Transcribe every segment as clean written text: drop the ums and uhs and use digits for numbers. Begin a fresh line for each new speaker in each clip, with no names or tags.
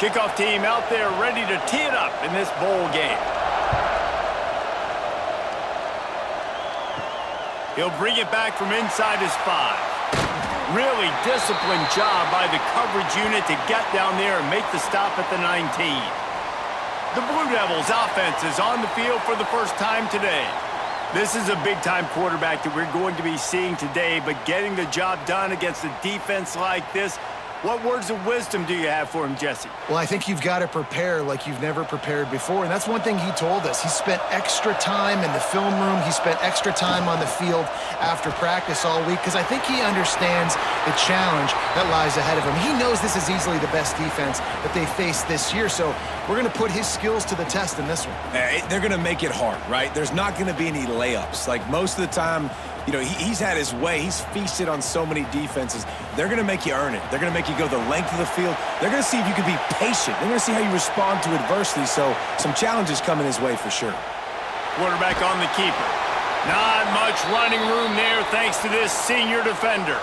Kickoff team out there ready to tee it up in this bowl game. He'll bring it back from inside his 5. Really disciplined job by the coverage unit to get down there and make the stop at the 19. The Blue Devils offense is on the field for the first time today. This is a big-time quarterback that we're going to be seeing today, but getting the job done against a defense like this, what words of wisdom do you have for him, Jesse?
Well, I think you've got to prepare like you've never prepared before, and that's one thing he told us. He spent extra time in the film room. He spent extra time on the field after practice all week because I think he understands the challenge that lies ahead of him. He knows this is easily the best defense that they face this year, so we're going to put his skills to the test in this one.
They're going to make it hard, right? There's not going to be any layups. Like most of the time, you know, he's had his way. He's feasted on so many defenses. They're going to make you earn it. They're going to make you go the length of the field. They're going to see if you can be patient. They're going to see how you respond to adversity. So some challenges coming his way for sure.
Quarterback on the keeper. Not much running room there thanks to this senior defender.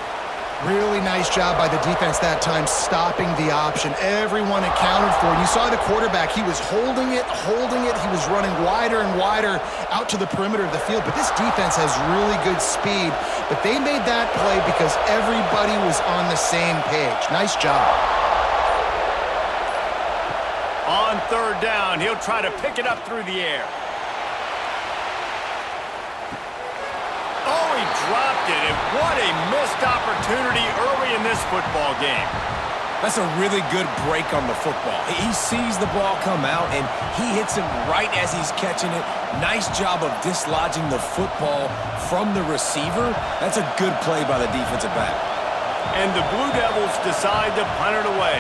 Really nice job by the defense that time, stopping the option. Everyone accounted for it. You saw the quarterback. He was holding it. He was running wider and wider out to the perimeter of the field. But this defense has really good speed. But they made that play because everybody was on the same page. Nice job.
On third down, he'll try to pick it up through the air. Oh, he dropped it, and what a missed opportunity early in this football game.
That's a really good break on the football. He sees the ball come out, and he hits it right as he's catching it. Nice job of dislodging the football from the receiver. That's a good play by the defensive back.
And the Blue Devils decide to punt it away.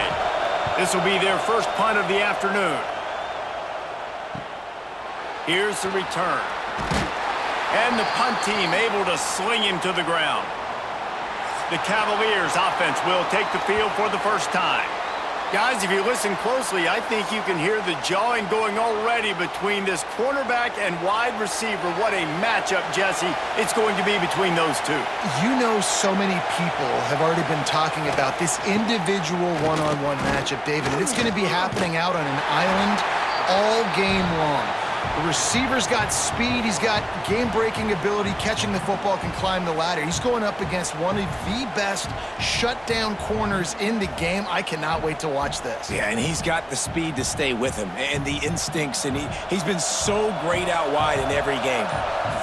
This will be their first punt of the afternoon. Here's the return. And the punt team able to sling him to the ground. The Cavaliers offense will take the field for the first time. Guys, if you listen closely, I think you can hear the jawing going already between this cornerback and wide receiver. What a matchup, Jesse, it's going to be between those two.
You know, so many people have already been talking about this individual one-on-one matchup, David, and it's going to be happening out on an island all game long. The receiver's got speed. He's got game-breaking ability, catching the football, can climb the ladder. He's going up against one of the best shutdown corners in the game. I cannot wait to watch this.
Yeah, and he's got the speed to stay with him and the instincts, and he's been so great out wide in every game.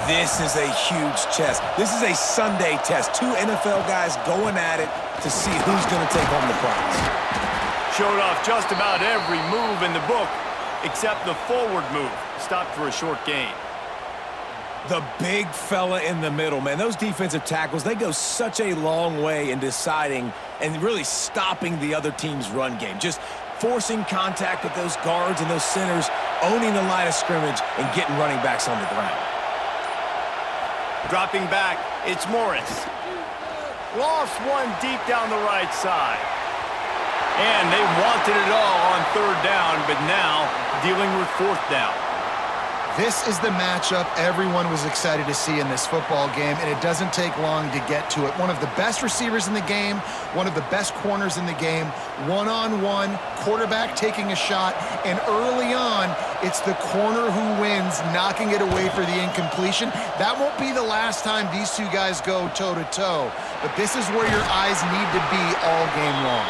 This is a huge test. This is a Sunday test. Two NFL guys going at it to see who's going to take home the prize.
Showed off just about every move in the book except the forward move. Stopped for a short gain.
The big fella in the middle, man. Those defensive tackles, they go such a long way in deciding and really stopping the other team's run game. Just forcing contact with those guards and those centers, owning the line of scrimmage, and getting running backs on the ground.
Dropping back, it's Morris. Lost one deep down the right side. And they wanted it all on third down, but now dealing with fourth down.
This is the matchup everyone was excited to see in this football game, and it doesn't take long to get to it. One of the best receivers in the game, one of the best corners in the game, one-on-one, quarterback taking a shot, and early on, it's the corner who wins, knocking it away for the incompletion. That won't be the last time these two guys go toe-to-toe, but this is where your eyes need to be all game long.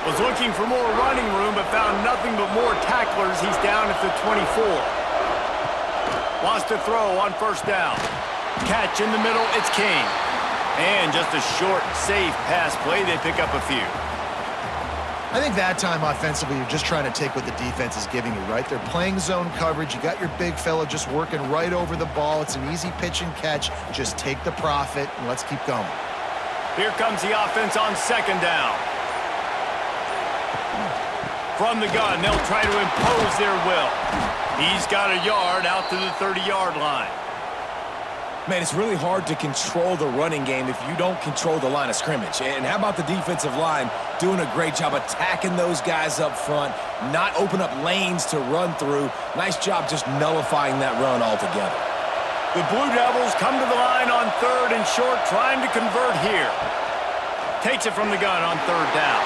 Was looking for more running room, but found nothing but more tacklers. He's down at the 24. Wants to throw on first down. Catch in the middle, it's King. And just a short, safe pass play. They pick up a few.
I think that time offensively, you're just trying to take what the defense is giving you, right? They're playing zone coverage. You got your big fella just working right over the ball. It's an easy pitch and catch. Just take the profit, and let's keep going.
Here comes the offense on second down. From the gun, they'll try to impose their will. He's got a yard out to the 30-yard line.
Man, it's really hard to control the running game if you don't control the line of scrimmage. And how about the defensive line doing a great job attacking those guys up front, not open up lanes to run through. Nice job just nullifying that run altogether.
The Blue Devils come to the line on third and short, trying to convert here. Takes it from the gun on third down.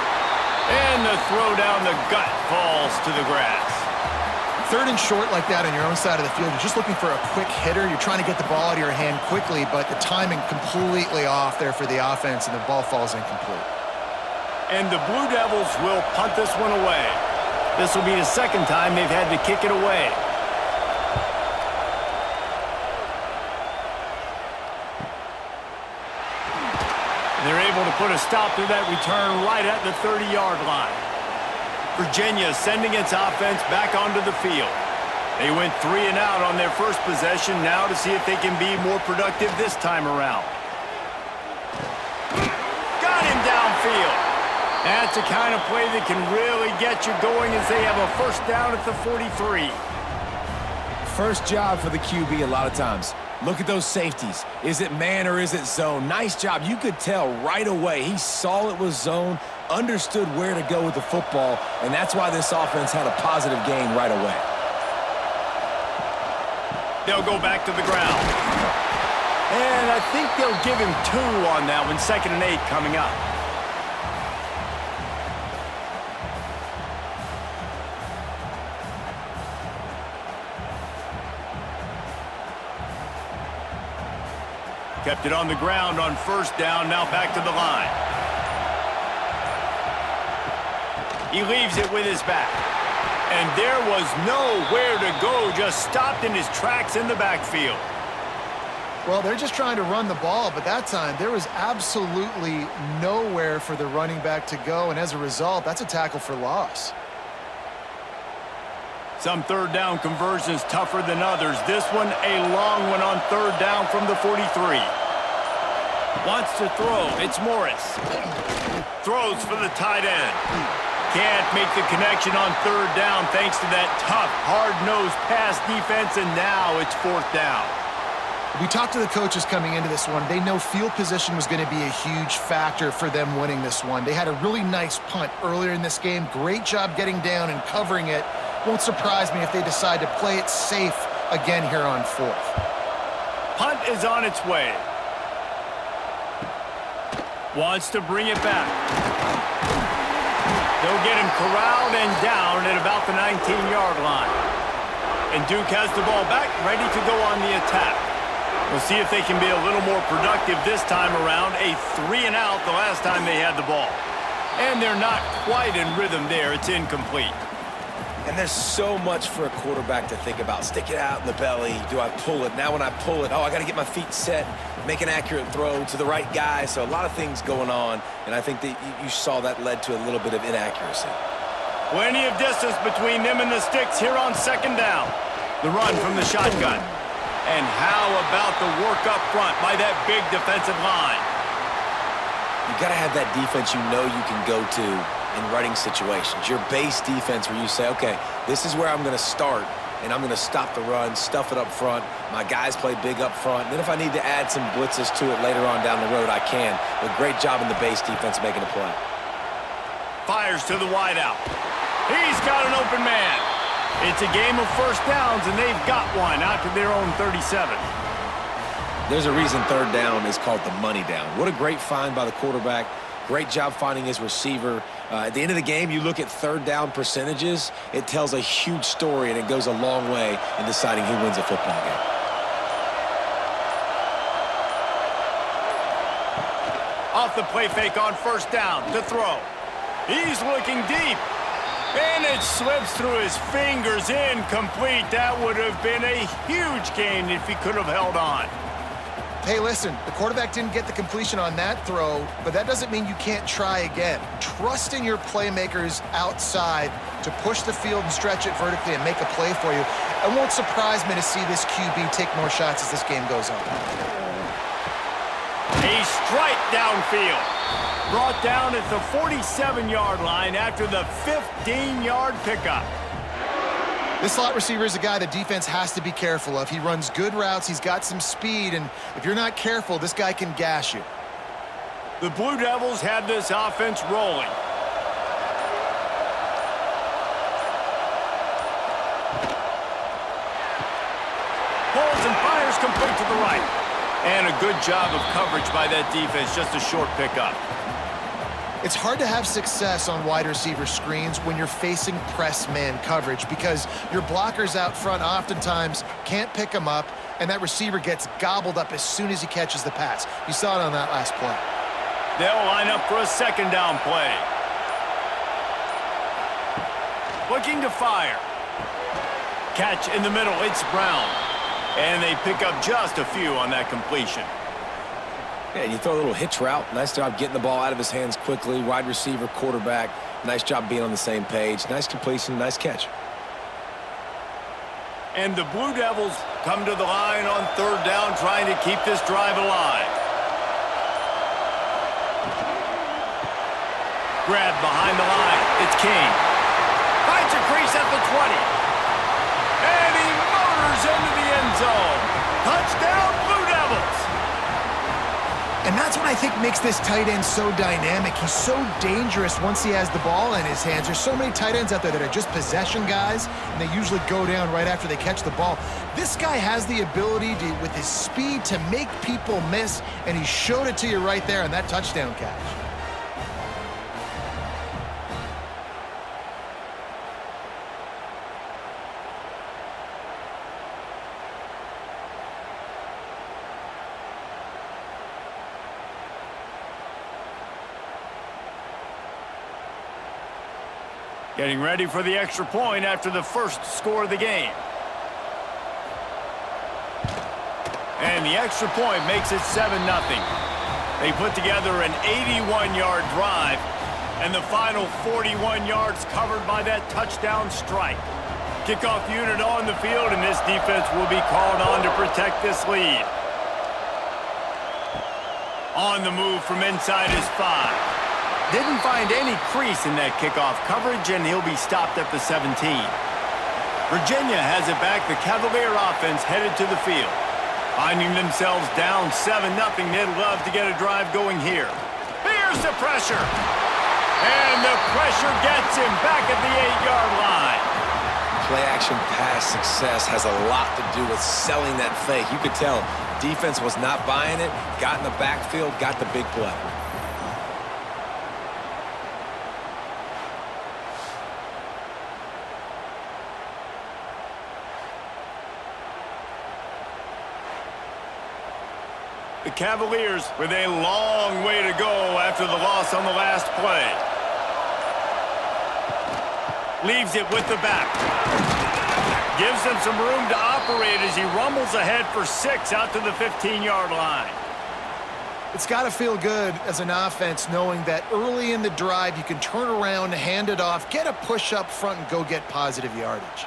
And the throw down the gut falls to the grass.
3rd and short like that on your own side of the field, you're just looking for a quick hitter. You're trying to get the ball out of your hand quickly, but the timing completely off there for the offense, and the ball falls incomplete.
And the Blue Devils will punt this one away. This will be the 2nd time they've had to kick it away. They're able to put a stop to that return right at the 30-yard line. Virginia sending its offense back onto the field. They went 3 and out on their first possession, now to see if they can be more productive this time around. Got him downfield. That's the kind of play that can really get you going as they have a 1st down at the 43.
First job for the QB a lot of times. Look at those safeties. Is it man or is it zone? Nice job. You could tell right away. He saw it was zone, understood where to go with the football, and that's why this offense had a positive gain right away.
They'll go back to the ground. And I think they'll give him 2 on that one. 2nd and 8 coming up. Kept it on the ground on 1st down, now back to the line. He leaves it with his back. And there was nowhere to go, just stopped in his tracks in the backfield.
Well, they're just trying to run the ball, but that time there was absolutely nowhere for the running back to go, and as a result, that's a tackle for loss.
Some 3rd down conversions tougher than others. This one, a long one on 3rd down from the 43. Wants to throw. It's Morris. Throws for the tight end. Can't make the connection on 3rd down thanks to that tough, hard-nosed pass defense, and now it's 4th down.
We talked to the coaches coming into this one. They know field position was going to be a huge factor for them winning this one. They had a really nice punt earlier in this game. Great job getting down and covering it. Won't surprise me if they decide to play it safe again here on 4th.
Punt is on its way. Wants to bring it back. They'll get him corralled and down at about the 19-yard line. And Duke has the ball back, ready to go on the attack. We'll see if they can be a little more productive this time around. A 3 and out the last time they had the ball. And they're not quite in rhythm there. It's incomplete.
And there's so much for a quarterback to think about. Stick it out in the belly. Do I pull it? Now when I pull it, I got to get my feet set, make an accurate throw to the right guy. So a lot of things going on, and I think that you saw that led to a little bit of inaccuracy.
Plenty of distance between them and the sticks here on 2nd down. The run from the shotgun. And how about the work up front by that big defensive line?
You got to have that defense you know you can go to in running situations. Your base defense where you say, okay, this is where I'm going to start, and I'm going to stop the run, stuff it up front. My guys play big up front. Then if I need to add some blitzes to it later on down the road, I can. But great job in the base defense making a play.
Fires to the wideout. He's got an open man. It's a game of 1st downs, and they've got one out to their own 37.
There's a reason 3rd down is called the money down. What a great find by the quarterback. Great job finding his receiver. At the end of the game, you look at 3rd down percentages. It tells a huge story, and it goes a long way in deciding who wins a football game.
Off the play fake on 1st down to throw. He's looking deep. And it slips through his fingers, incomplete. That would have been a huge gain if he could have held on.
Hey, listen, the quarterback didn't get the completion on that throw, but that doesn't mean you can't try again. Trust in your playmakers outside to push the field and stretch it vertically and make a play for you. It won't surprise me to see this QB take more shots as this game goes on.
A strike downfield. Brought down at the 47-yard line after the 15-yard pickup.
This slot receiver is a guy the defense has to be careful of. He runs good routes, he's got some speed, and if you're not careful, this guy can gash you.
The Blue Devils had this offense rolling. Pulls and fires complete to the right. And a good job of coverage by that defense, just a short pickup.
It's hard to have success on wide receiver screens when you're facing press man coverage because your blockers out front oftentimes can't pick them up, and that receiver gets gobbled up as soon as he catches the pass. You saw it on that last play.
They'll line up for a second down play. Looking to fire. Catch in the middle, it's Brown. And they pick up just a few on that completion.
Yeah, and you throw a little hitch route. Nice job getting the ball out of his hands quickly. Wide receiver, quarterback. Nice job being on the same page. Nice completion, nice catch.
And the Blue Devils come to the line on third down, trying to keep this drive alive. Grab behind the line. It's King. Finds a crease at the 20. And he motors into the end zone. Touchdown, Blue Devils.
And that's what I think makes this tight end so dynamic. He's so dangerous once he has the ball in his hands. There's so many tight ends out there that are just possession guys, and they usually go down right after they catch the ball. This guy has the ability to, with his speed, to make people miss, and he showed it to you right there on that touchdown catch.
Getting ready for the extra point after the first score of the game. And the extra point makes it 7-0. They put together an 81-yard drive, and the final 41 yards covered by that touchdown strike. Kickoff unit on the field, and this defense will be called on to protect this lead. On the move from inside his 5. Didn't find any crease in that kickoff coverage, and he'll be stopped at the 17. Virginia has it back. The Cavalier offense headed to the field. Finding themselves down 7-0, they'd love to get a drive going here. Here's the pressure. And the pressure gets him back at the 8-yard line.
Play-action pass success has a lot to do with selling that fake. You could tell defense was not buying it, got in the backfield, got the big play.
The Cavaliers with a long way to go after the loss on the last play. Leaves it with the back. Gives him some room to operate as he rumbles ahead for 6 out to the 15-yard line.
It's got to feel good as an offense knowing that early in the drive you can turn around, hand it off, get a push up front, and go get positive yardage.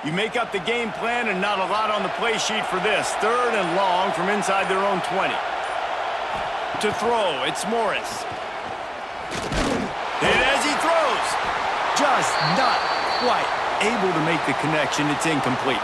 You make up the game plan and not a lot on the play sheet for this. 3rd and long from inside their own 20. To throw, it's Morris. And as he throws, just not quite able to make the connection. It's incomplete.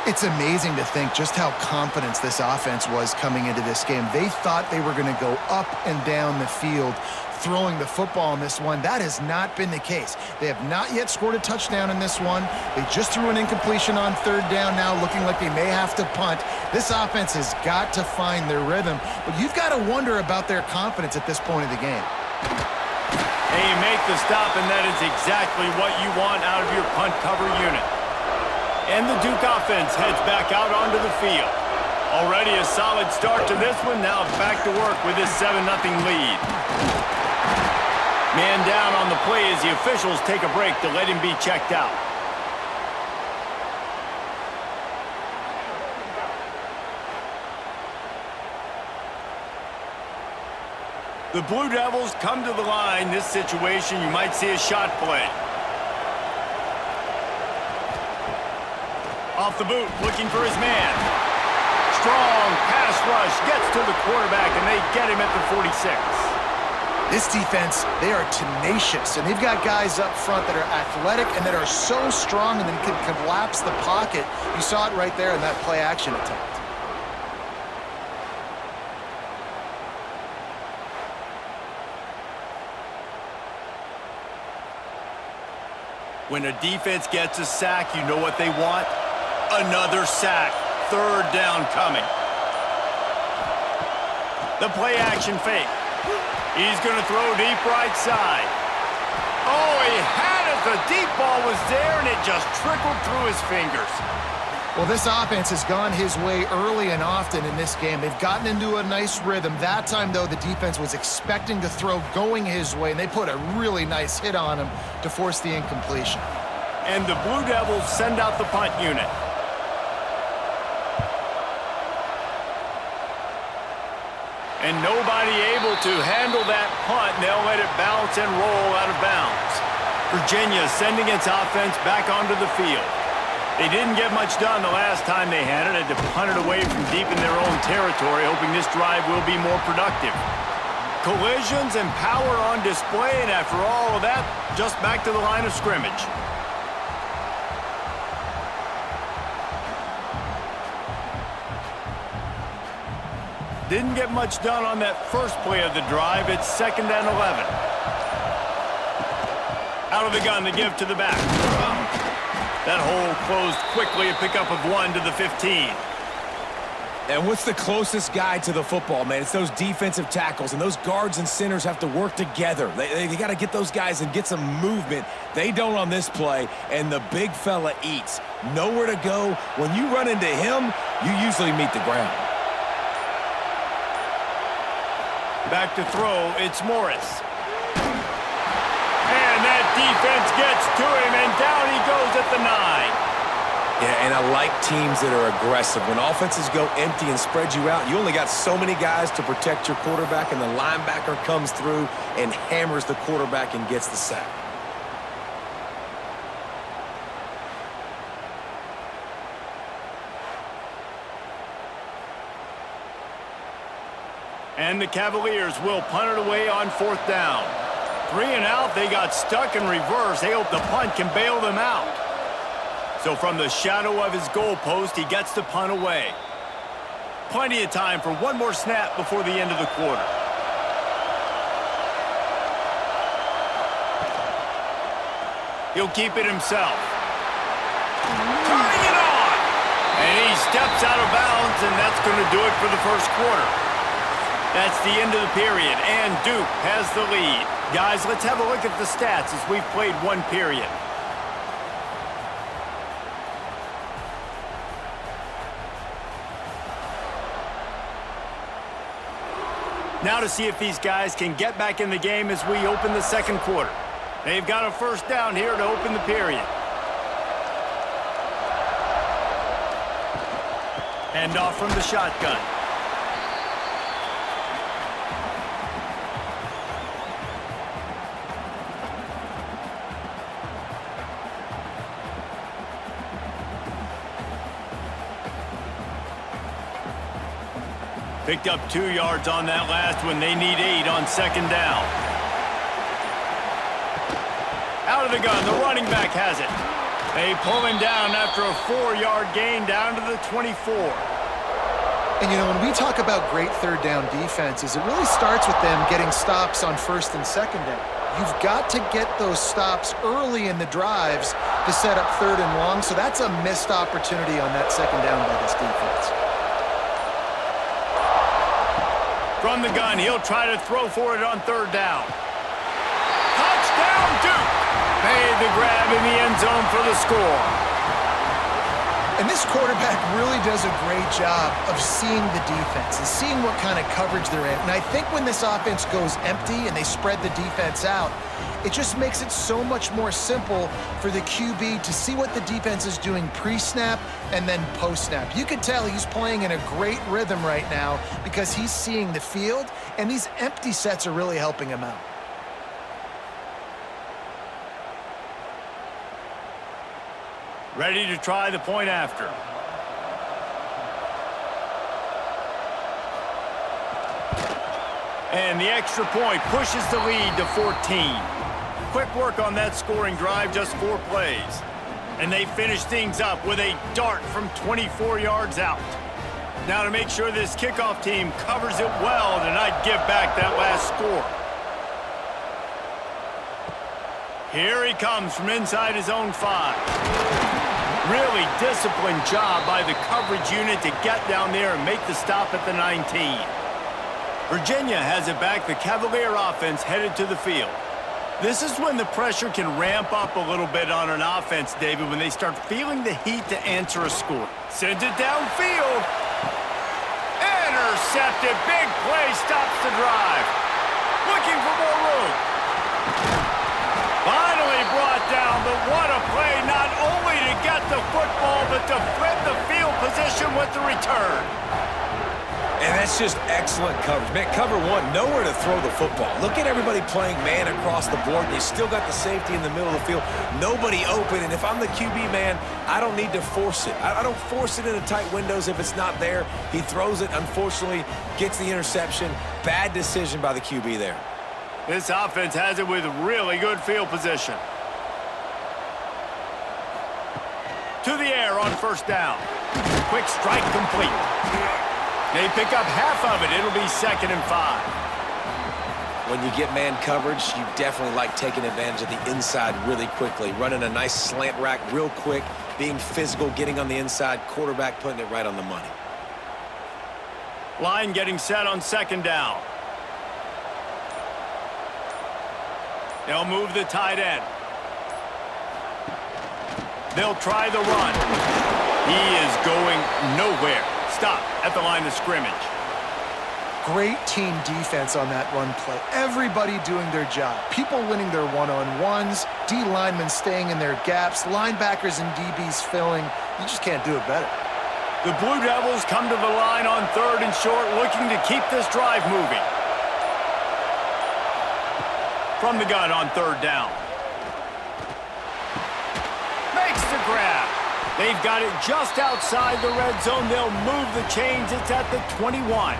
It's amazing to think just how confident this offense was coming into this game. They thought they were going to go up and down the field throwing the football in this one. That has not been the case. They have not yet scored a touchdown in this one. They just threw an incompletion on 3rd down now, looking like they may have to punt. This offense has got to find their rhythm, but you've got to wonder about their confidence at this point of the game.
Hey, you make the stop, and that is exactly what you want out of your punt cover unit. And the Duke offense heads back out onto the field. Already a solid start to this one. Now back to work with this 7-0 lead. Man down on the play as the officials take a break to let him be checked out. The Blue Devils come to the line. This situation, you might see a shot play. Off the boot, looking for his man. Strong pass rush, gets to the quarterback, and they get him at the 46.
This defense, they are tenacious, and they've got guys up front that are athletic and that are so strong and then can collapse the pocket. You saw it right there in that play-action attempt.
When a defense gets a sack, you know what they want? Another sack. 3rd down coming. The play-action fake. He's going to throw deep right side. Oh, he had it. The deep ball was there, and it just trickled through his fingers.
Well, this offense has gone his way early and often in this game. They've gotten into a nice rhythm. That time, though, the defense was expecting to throw going his way, and they put a really nice hit on him to force the incompletion.
And the Blue Devils send out the punt unit. And nobody able to handle that punt. They'll let it bounce and roll out of bounds. Virginia sending its offense back onto the field. They didn't get much done the last time they had it. Had to punt it away from deep in their own territory, hoping this drive will be more productive. Collisions and power on display, and after all of that, just back to the line of scrimmage. Didn't get much done on that first play of the drive. It's 2nd and 11. Out of the gun to give to the back. That hole closed quickly, a pickup of 1 to the 15.
And what's the closest guy to the football, man? It's those defensive tackles, and those guards and centers have to work together. They got to get those guys and get some movement. They don't on this play, and the big fella eats. Nowhere to go. When you run into him, you usually meet the ground.
Back to throw, it's Morris. And that defense gets to him, and down he goes at the 9.
Yeah, and I like teams that are aggressive. When offenses go empty and spread you out, you only got so many guys to protect your quarterback, and the linebacker comes through and hammers the quarterback and gets the sack.
And the Cavaliers will punt it away on 4th down. 3 and out, they got stuck in reverse. They hope the punt can bail them out. So from the shadow of his goalpost, he gets the punt away. Plenty of time for one more snap before the end of the quarter. He'll keep it himself. Turning it on! And he steps out of bounds, and that's going to do it for the first quarter. That's the end of the period, and Duke has the lead. Guys, let's have a look at the stats as we've played one period. Now to see if these guys can get back in the game as we open the second quarter. They've got a first down here to open the period. Hand off from the shotgun. Picked up 2 yards on that last one. They need 8 on 2nd down. Out of the gun, the running back has it. They pull him down after a 4-yard gain down to the 24.
And, you know, when we talk about great third down defenses, it really starts with them getting stops on 1st and 2nd down. You've got to get those stops early in the drives to set up 3rd and long, so that's a missed opportunity on that 2nd down by this defense.
From the gun, he'll try to throw for it on 3rd down. Touchdown, Duke! Made the grab in the end zone for the score.
And this quarterback really does a great job of seeing the defense and seeing what kind of coverage they're in. And I think when this offense goes empty and they spread the defense out, it just makes it so much more simple for the QB to see what the defense is doing pre-snap and then post-snap. You can tell he's playing in a great rhythm right now because he's seeing the field, and these empty sets are really helping him out.
Ready to try the point after. And the extra point pushes the lead to 14. Quick work on that scoring drive, just 4 plays. And they finish things up with a dart from 24 yards out. Now to make sure this kickoff team covers it well to not give back that last score. Here he comes from inside his own 5. Really disciplined job by the coverage unit to get down there and make the stop at the 19. Virginia has it back. The Cavalier offense headed to the field. This is when the pressure can ramp up a little bit on an offense, David, when they start feeling the heat to answer a score. Sends it downfield. Intercepted. Big play stops the drive. Looking for more room. Finally brought down, but what a play, not only to get the football, but to flip the field position with the return.
And that's just excellent coverage. Man, cover one, nowhere to throw the football. Look at everybody playing man across the board, and you still got the safety in the middle of the field. Nobody open, and if I'm the QB, man, I don't need to force it. I don't force it into tight windows if it's not there. He throws it, unfortunately, gets the interception. Bad decision by the QB there.
This offense has it with really good field position. To the air on first down. Quick strike complete. They pick up half of it. It'll be 2nd and 5.
When you get man coverage, you definitely like taking advantage of the inside really quickly. Running a nice slant rack real quick, being physical, getting on the inside, quarterback putting it right on the money.
Line getting set on 2nd down. They'll move the tight end. They'll try the run. He is going nowhere. Stop at the line of scrimmage.
Great team defense on that run play. Everybody doing their job. People winning their one-on-ones, D linemen staying in their gaps, linebackers and DBs filling. You just can't do it better.
The Blue Devils come to the line on 3rd and short, looking to keep this drive moving. From the gun on 3rd down. Makes the grab. They've got it just outside the red zone. They'll move the chains. It's at the 21.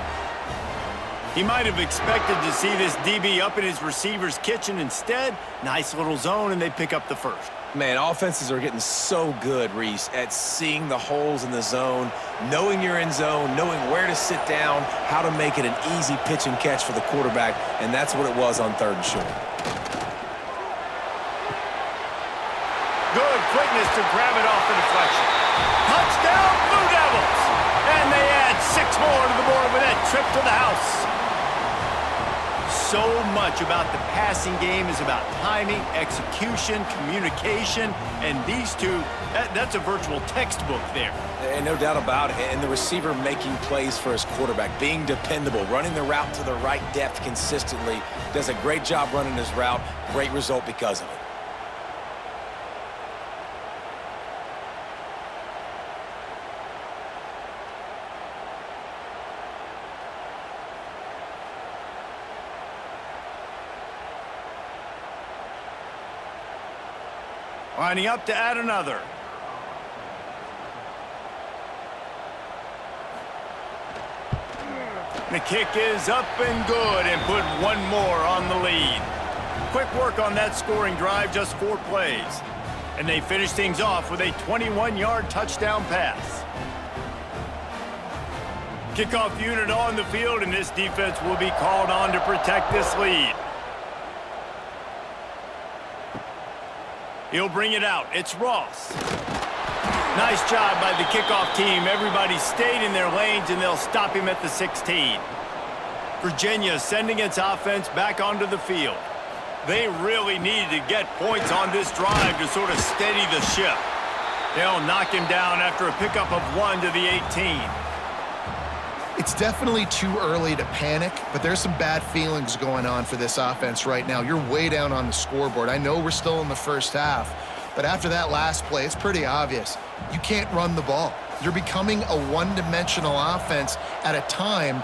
He might have expected to see this DB up in his receiver's kitchen. Instead, nice little zone, and they pick up the first.
Man, offenses are getting so good, Reese, at seeing the holes in the zone, knowing you're in zone, knowing where to sit down, how to make it an easy pitch and catch for the quarterback, and that's what it was on 3rd and short.
Good quickness to grab it off the deflection. Touchdown, Blue Devils! And they add 6 more to the board with that trip to the house. So much about the passing game is about timing, execution, communication, and these two, that's a virtual textbook there.
And no doubt about it. And the receiver making plays for his quarterback, being dependable, running the route to the right depth consistently, does a great job running his route. Great result because of it.
Lining up to add another. The kick is up and good, and put 1 more on the lead. Quick work on that scoring drive, just 4 plays. And they finish things off with a 21-yard touchdown pass. Kickoff unit on the field, and this defense will be called on to protect this lead. He'll bring it out. It's Ross. Nice job by the kickoff team. Everybody stayed in their lanes, and they'll stop him at the 16. Virginia sending its offense back onto the field. They really needed to get points on this drive to sort of steady the ship. They'll knock him down after a pickup of 1 to the 18.
It's definitely too early to panic, but there's some bad feelings going on for this offense right now. You're way down on the scoreboard. I know we're still in the first half, but after that last play, it's pretty obvious. You can't run the ball. You're becoming a one-dimensional offense at a time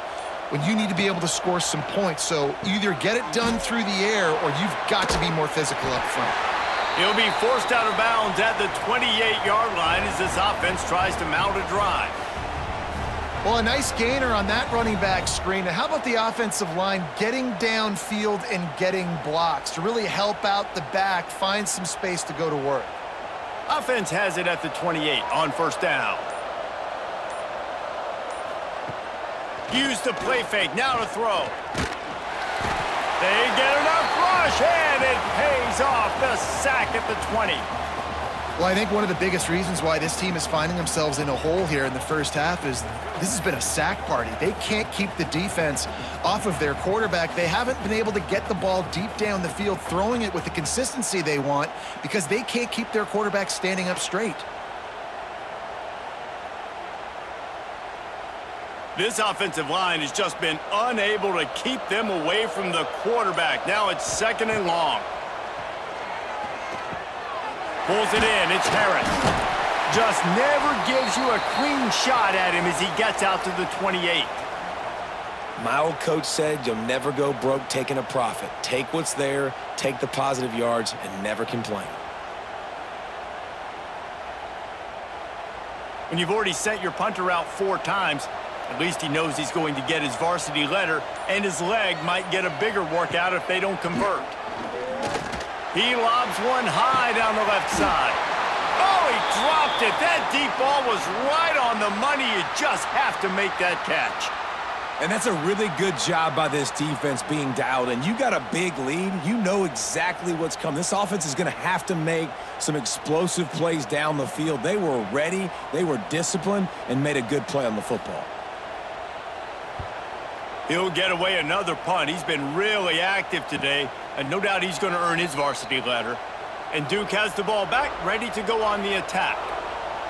when you need to be able to score some points. So either get it done through the air or you've got to be more physical up front.
He'll be forced out of bounds at the 28-yard line as this offense tries to mount a drive.
Well, a nice gainer on that running back screen. Now, how about the offensive line getting downfield and getting blocks to really help out the back, find some space to go to work?
Offense has it at the 28 on first down. Use the play fake, now to throw. They get enough rush, and it pays off. The sack at the 20.
Well, I think one of the biggest reasons why this team is finding themselves in a hole here in the first half is this has been a sack party. They can't keep the defense off of their quarterback. They haven't been able to get the ball deep down the field, throwing it with the consistency they want because they can't keep their quarterback standing up straight.
This offensive line has just been unable to keep them away from the quarterback. Now it's 2nd and long. Pulls it in. It's Harris. Just never gives you a clean shot at him as he gets out to the 28.
My old coach said you'll never go broke taking a profit. Take what's there, take the positive yards, and never complain.
When you've already sent your punter out 4 times, at least he knows he's going to get his varsity letter, and his leg might get a bigger workout if they don't convert. He lobs one high down the left side. Oh, he dropped it. That deep ball was right on the money. You just have to make that catch.
And that's a really good job by this defense being dialed in. You got a big lead. You know exactly what's coming. This offense is going to have to make some explosive plays down the field. They were ready, they were disciplined, and made a good play on the football.
He'll get away another punt. He's been really active today, and no doubt he's going to earn his varsity letter. And Duke has the ball back, ready to go on the attack.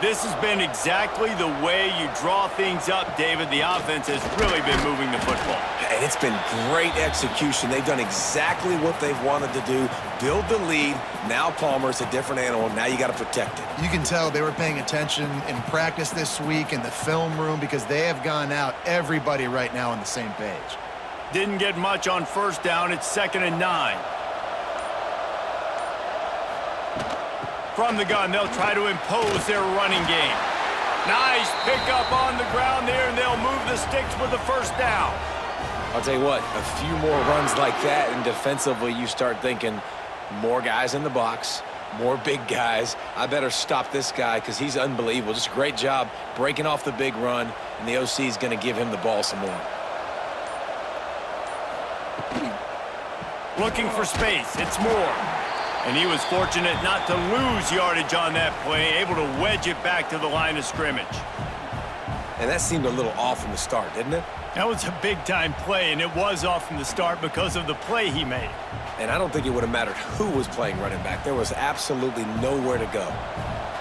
This has been exactly the way you draw things up, David. The offense has really been moving the football.
And it's been great execution. They've done exactly what they've wanted to do. Build the lead. Now Palmer's a different animal. Now you got to protect it.
You can tell they were paying attention in practice this week in the film room because they have gone out, everybody right now on the same page.
Didn't get much on 1st down. It's 2nd and 9. From the gun, they'll try to impose their running game. Nice pickup on the ground there, and they'll move the sticks with the 1st down.
I'll tell you what, a few more runs like that, and defensively you start thinking more guys in the box, more big guys. I better stop this guy because he's unbelievable. Just a great job breaking off the big run, and the OC is going to give him the ball some more.
Looking for space. It's Moore. And he was fortunate not to lose yardage on that play, able to wedge it back to the line of scrimmage.
And that seemed a little off from the start, didn't it?
That was a big-time play, and it was off from the start because of the play he made.
And I don't think it would have mattered who was playing running back. There was absolutely nowhere to go.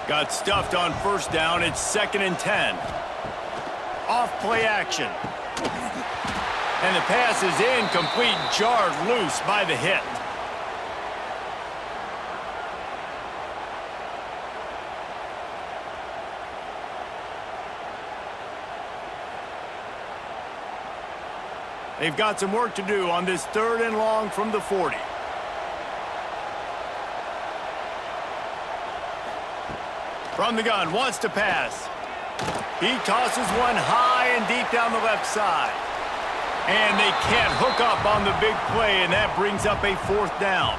Got stuffed on 1st down. It's 2nd and 10. Off play action. And the pass is incomplete, jarred loose by the hit. They've got some work to do on this 3rd and long from the 40. From the gun, wants to pass. He tosses one high and deep down the left side. And they can't hook up on the big play, and that brings up a 4th down.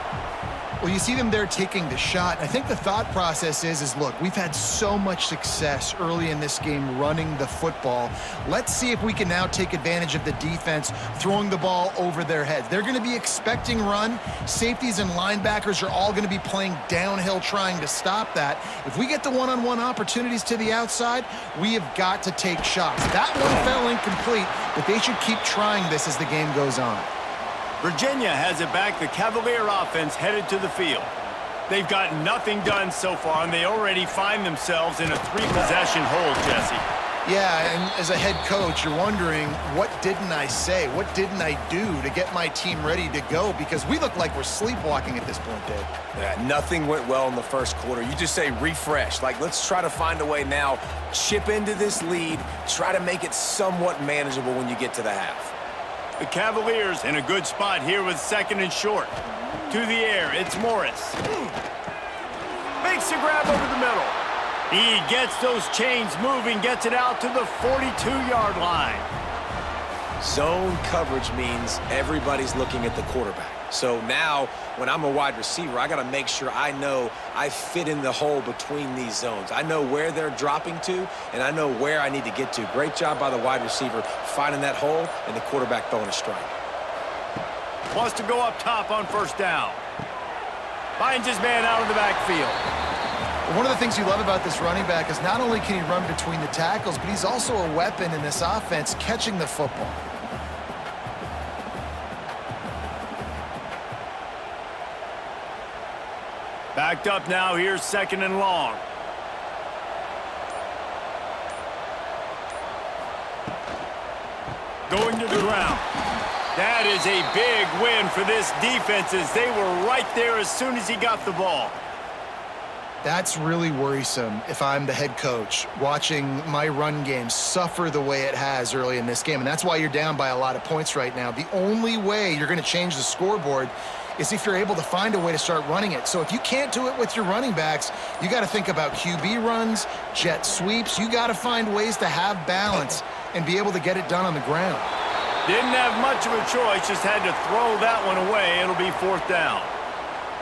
Well, you see them there taking the shot. I think the thought process is look, we've had so much success early in this game running the football. Let's see if we can now take advantage of the defense throwing the ball over their heads. They're going to be expecting run. Safeties and linebackers are all going to be playing downhill trying to stop that. If we get the one-on-one opportunities to the outside, we have got to take shots. That one fell incomplete, but they should keep trying this as the game goes on.
Virginia has it back. The Cavalier offense headed to the field. They've got nothing done so far, and they already find themselves in a 3-possession hole, Jesse.
Yeah, and as a head coach, you're wondering, what didn't I say? What didn't I do to get my team ready to go? Because we look like we're sleepwalking at this point, Dave.
Yeah, nothing went well in the 1st quarter. You just say refresh. Like, let's try to find a way now, chip into this lead, try to make it somewhat manageable when you get to the half.
The Cavaliers in a good spot here with 2nd and short. To the air, it's Morris. Makes the grab over the middle. He gets those chains moving, gets it out to the 42-yard line.
Zone coverage means everybody's looking at the quarterback. So now, when I'm a wide receiver, I got to make sure I know I fit in the hole between these zones. I know where they're dropping to, and I know where I need to get to. Great job by the wide receiver finding that hole, and the quarterback throwing a strike.
Wants to go up top on 1st down. Finds his man out of the backfield.
One of the things you love about this running back is not only can he run between the tackles, but he's also a weapon in this offense catching the football.
Backed up now, here's 2nd and long. Going to the ground. That is a big win for this defense as they were right there as soon as he got the ball.
That's really worrisome if I'm the head coach, watching my run game suffer the way it has early in this game. And that's why you're down by a lot of points right now. The only way you're going to change the scoreboard is if you're able to find a way to start running it. So if you can't do it with your running backs, you got to think about QB runs, jet sweeps. You got to find ways to have balance and be able to get it done on the ground.
Didn't have much of a choice, just had to throw that one away. It'll be 4th down.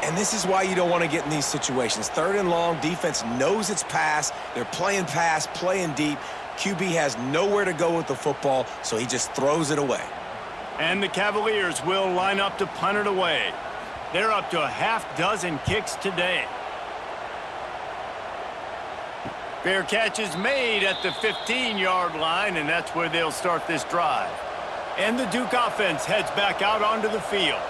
And this is why you don't want to get in these situations. 3rd and long, defense knows it's pass. They're playing pass, playing deep. QB has nowhere to go with the football, so he just throws it away.
And the Cavaliers will line up to punt it away. They're up to a half-dozen kicks today. Fair catch is made at the 15-yard line, and that's where they'll start this drive. And the Duke offense heads back out onto the field.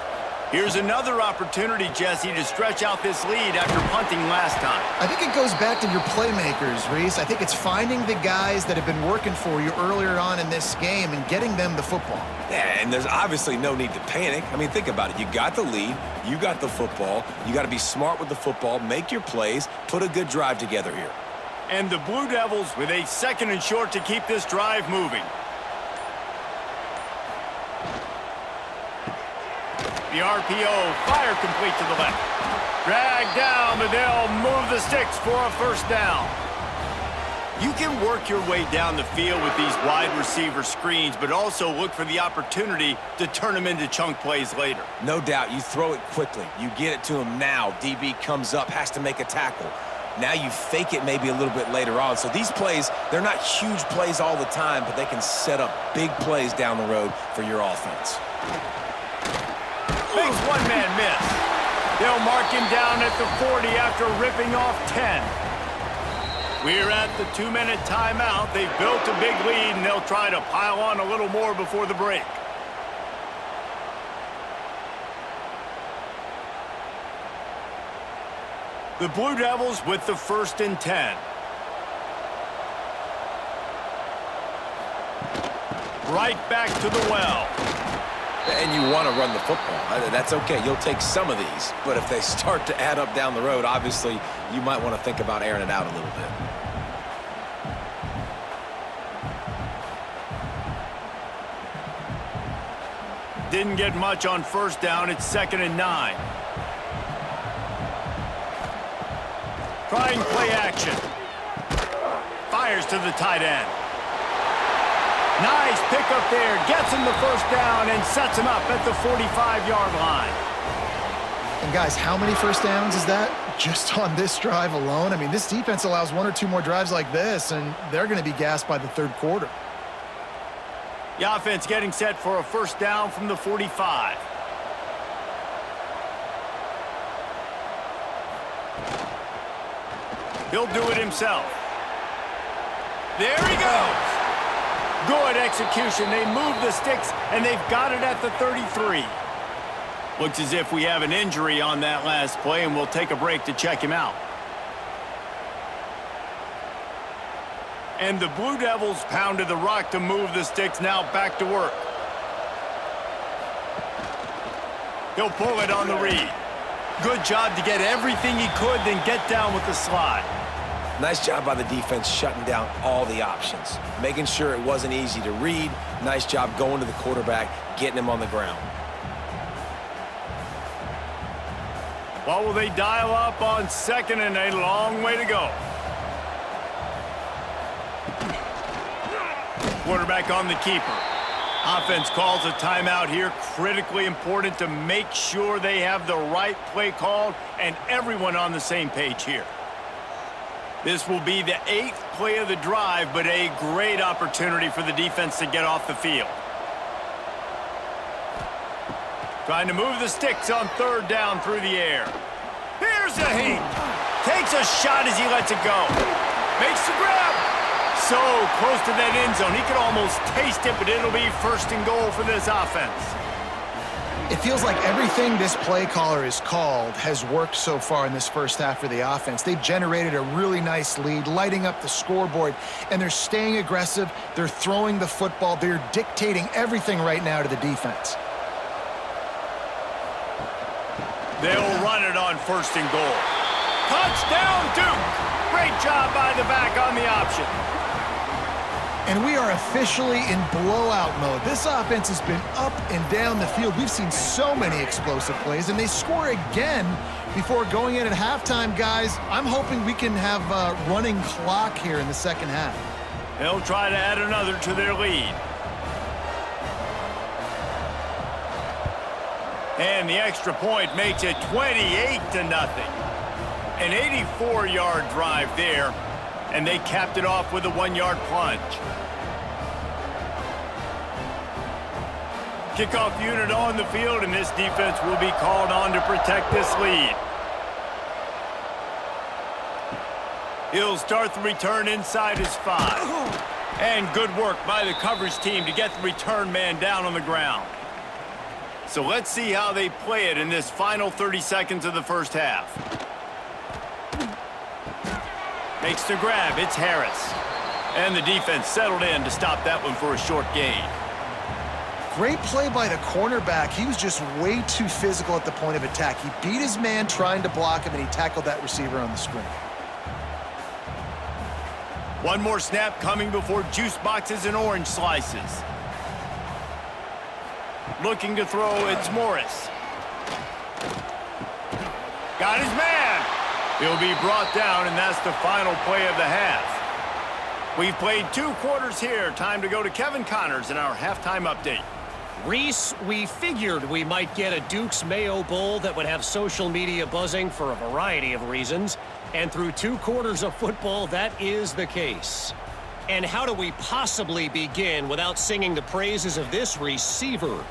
Here's another opportunity, Jesse, to stretch out this lead after punting last time.
I think it goes back to your playmakers, Reese. I think it's finding the guys that have been working for you earlier on in this game and getting them the football.
Yeah, and there's obviously no need to panic. I mean, think about it. You got the lead. You got the football. You got to be smart with the football, make your plays, put a good drive together here.
And the Blue Devils with a 2nd and short to keep this drive moving. The RPO, fire complete to the left. Drag down, but they'll move the sticks for a 1st down. You can work your way down the field with these wide receiver screens, but also look for the opportunity to turn them into chunk plays later.
No doubt, you throw it quickly. You get it to him now. DB comes up, has to make a tackle. Now you fake it maybe a little bit later on. So these plays, they're not huge plays all the time, but they can set up big plays down the road for your offense.
Makes one man miss. They'll mark him down at the 40 after ripping off 10. We're at the 2-minute timeout. They've built a big lead, and they'll try to pile on a little more before the break. The Blue Devils with the 1st and 10. Right back to the well.
And you want to run the football. That's okay. You'll take some of these. But if they start to add up down the road, obviously, you might want to think about airing it out a little bit.
Didn't get much on 1st down. It's 2nd and 9. Trying play action. Fires to the tight end. Nice pickup there. Gets him the 1st down and sets him up at the 45-yard line.
And guys, how many 1st downs is that just on this drive alone? I mean, this defense allows 1 or 2 more drives like this, and they're going to be gassed by the 3rd quarter.
The offense getting set for a 1st down from the 45. He'll do it himself. There he goes. Good execution. They move the sticks, and they've got it at the 33. Looks as if we have an injury on that last play, and we'll take a break to check him out. And the Blue Devils pounded the rock to move the sticks, now back to work. He'll pull it on the read. Good job to get everything he could, then get down with the slide.
Nice job by the defense shutting down all the options, making sure it wasn't easy to read. Nice job going to the quarterback, getting him on the ground.
Well, will they dial up on 2nd and a long way to go? Quarterback on the keeper. Offense calls a timeout here. Critically important to make sure they have the right play called and everyone on the same page here. This will be the 8th play of the drive, but a great opportunity for the defense to get off the field. Trying to move the sticks on 3rd down through the air. Here's a heat. Takes a shot as he lets it go. Makes the grab. So close to that end zone. He could almost taste it, but it'll be 1st and goal for this offense.
It feels like everything this play caller has called has worked so far in this first half for the offense. They've generated a really nice lead, lighting up the scoreboard, and they're staying aggressive. They're throwing the football. They're dictating everything right now to the defense.
They'll run it on 1st and goal. Touchdown, Duke! Great job by the back on the option.
And we are officially in blowout mode. This offense has been up and down the field. We've seen so many explosive plays, and they score again before going in at halftime, guys. I'm hoping we can have a running clock here in the second half.
They'll try to add another to their lead. And the extra point makes it 28-0. An 84-yard drive there, and they capped it off with a 1-yard plunge. Kickoff unit on the field, and this defense will be called on to protect this lead. He'll start the return inside his 5. And good work by the coverage team to get the return man down on the ground. So let's see how they play it in this final 30 seconds of the first half. Makes the grab. It's Harris. And the defense settled in to stop that one for a short gain.
Great play by the cornerback. He was just way too physical at the point of attack. He beat his man trying to block him, and he tackled that receiver on the screen.
One more snap coming before juice boxes and orange slices. Looking to throw, it's Morris. Got his man. He'll be brought down, and that's the final play of the half. We've played 2 quarters here. Time to go to Kevin Connors in our halftime update.
Reese, we figured we might get a Duke's Mayo Bowl that would have social media buzzing for a variety of reasons. And through 2 quarters of football, that is the case. And how do we possibly begin without singing the praises of this receiver?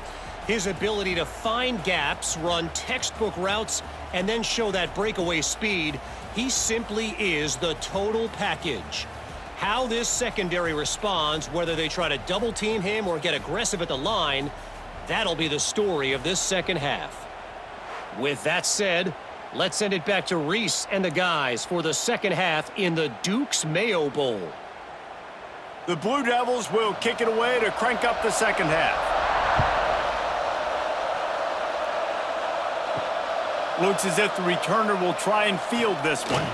His ability to find gaps, run textbook routes, and then show that breakaway speed. He simply is the total package. How this secondary responds, whether they try to double team him or get aggressive at the line, that'll be the story of this second half. With that said, let's send it back to Reese and the guys for the second half in the Duke's Mayo Bowl.
The Blue Devils will kick it away to crank up the second half. Looks as if the returner will try and field this one.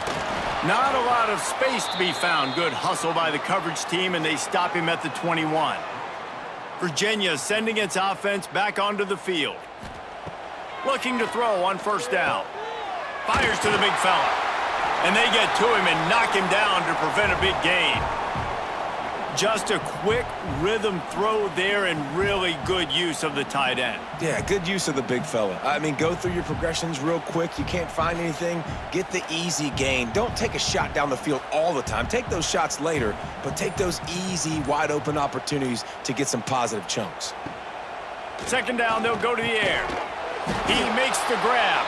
Not a lot of space to be found. Good hustle by the coverage team, and they stop him at the 21. Virginia sending its offense back onto the field. Looking to throw on 1st down. Fires to the big fella. And they get to him and knock him down to prevent a big gain. Just a quick rhythm throw there and really good use of the tight end.
Yeah, good use of the big fella. I mean, go through your progressions real quick. You can't find anything. Get the easy gain. Don't take a shot down the field all the time. Take those shots later, but take those easy, wide-open opportunities to get some positive chunks.
2nd down, they'll go to the air. He makes the grab.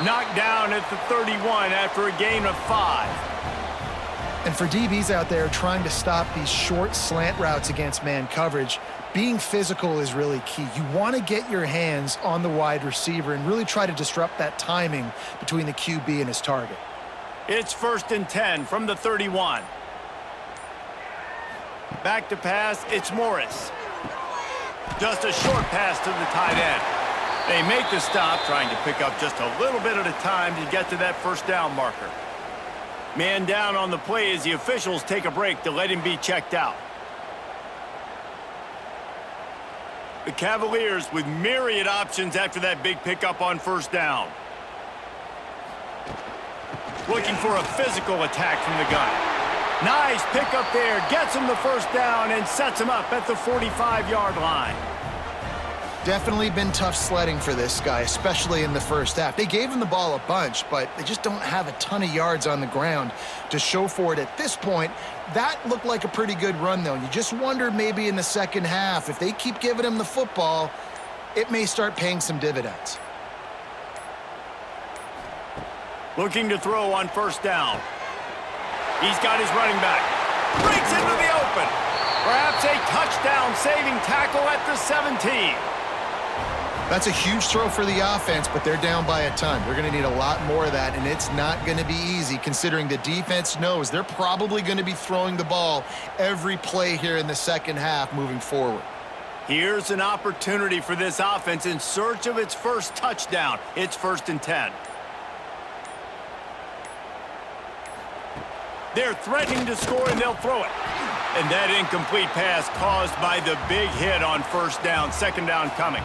Knocked down at the 31 after a gain of 5.
And for DBs out there trying to stop these short slant routes against man coverage, being physical is really key. You want to get your hands on the wide receiver and really try to disrupt that timing between the QB and his target.
It's 1st and 10 from the 31. Back to pass, it's Morris. Just a short pass to the tight end. They make the stop, trying to pick up just a little bit at a time to get to that 1st down marker. Man down on the play as the officials take a break to let him be checked out. The Cavaliers with myriad options after that big pickup on 1st down. Looking for a physical attack from the gun. Nice pickup there. Gets him the 1st down and sets him up at the 45-yard line.
Definitely been tough sledding for this guy, especially in the first half. They gave him the ball a bunch, but they just don't have a ton of yards on the ground to show for it at this point. That looked like a pretty good run, though. You just wonder maybe in the second half, if they keep giving him the football, it may start paying some dividends.
Looking to throw on first down. He's got his running back. Breaks into the open. Perhaps a touchdown-saving tackle at the 17.
That's a huge throw for the offense, but they're down by a ton. They're going to need a lot more of that, and it's not going to be easy considering the defense knows they're probably going to be throwing the ball every play here in the second half moving forward.
Here's an opportunity for this offense in search of its first touchdown. It's 1st and 10. They're threatening to score, and they'll throw it. And that incomplete pass caused by the big hit on first down. 2nd down coming.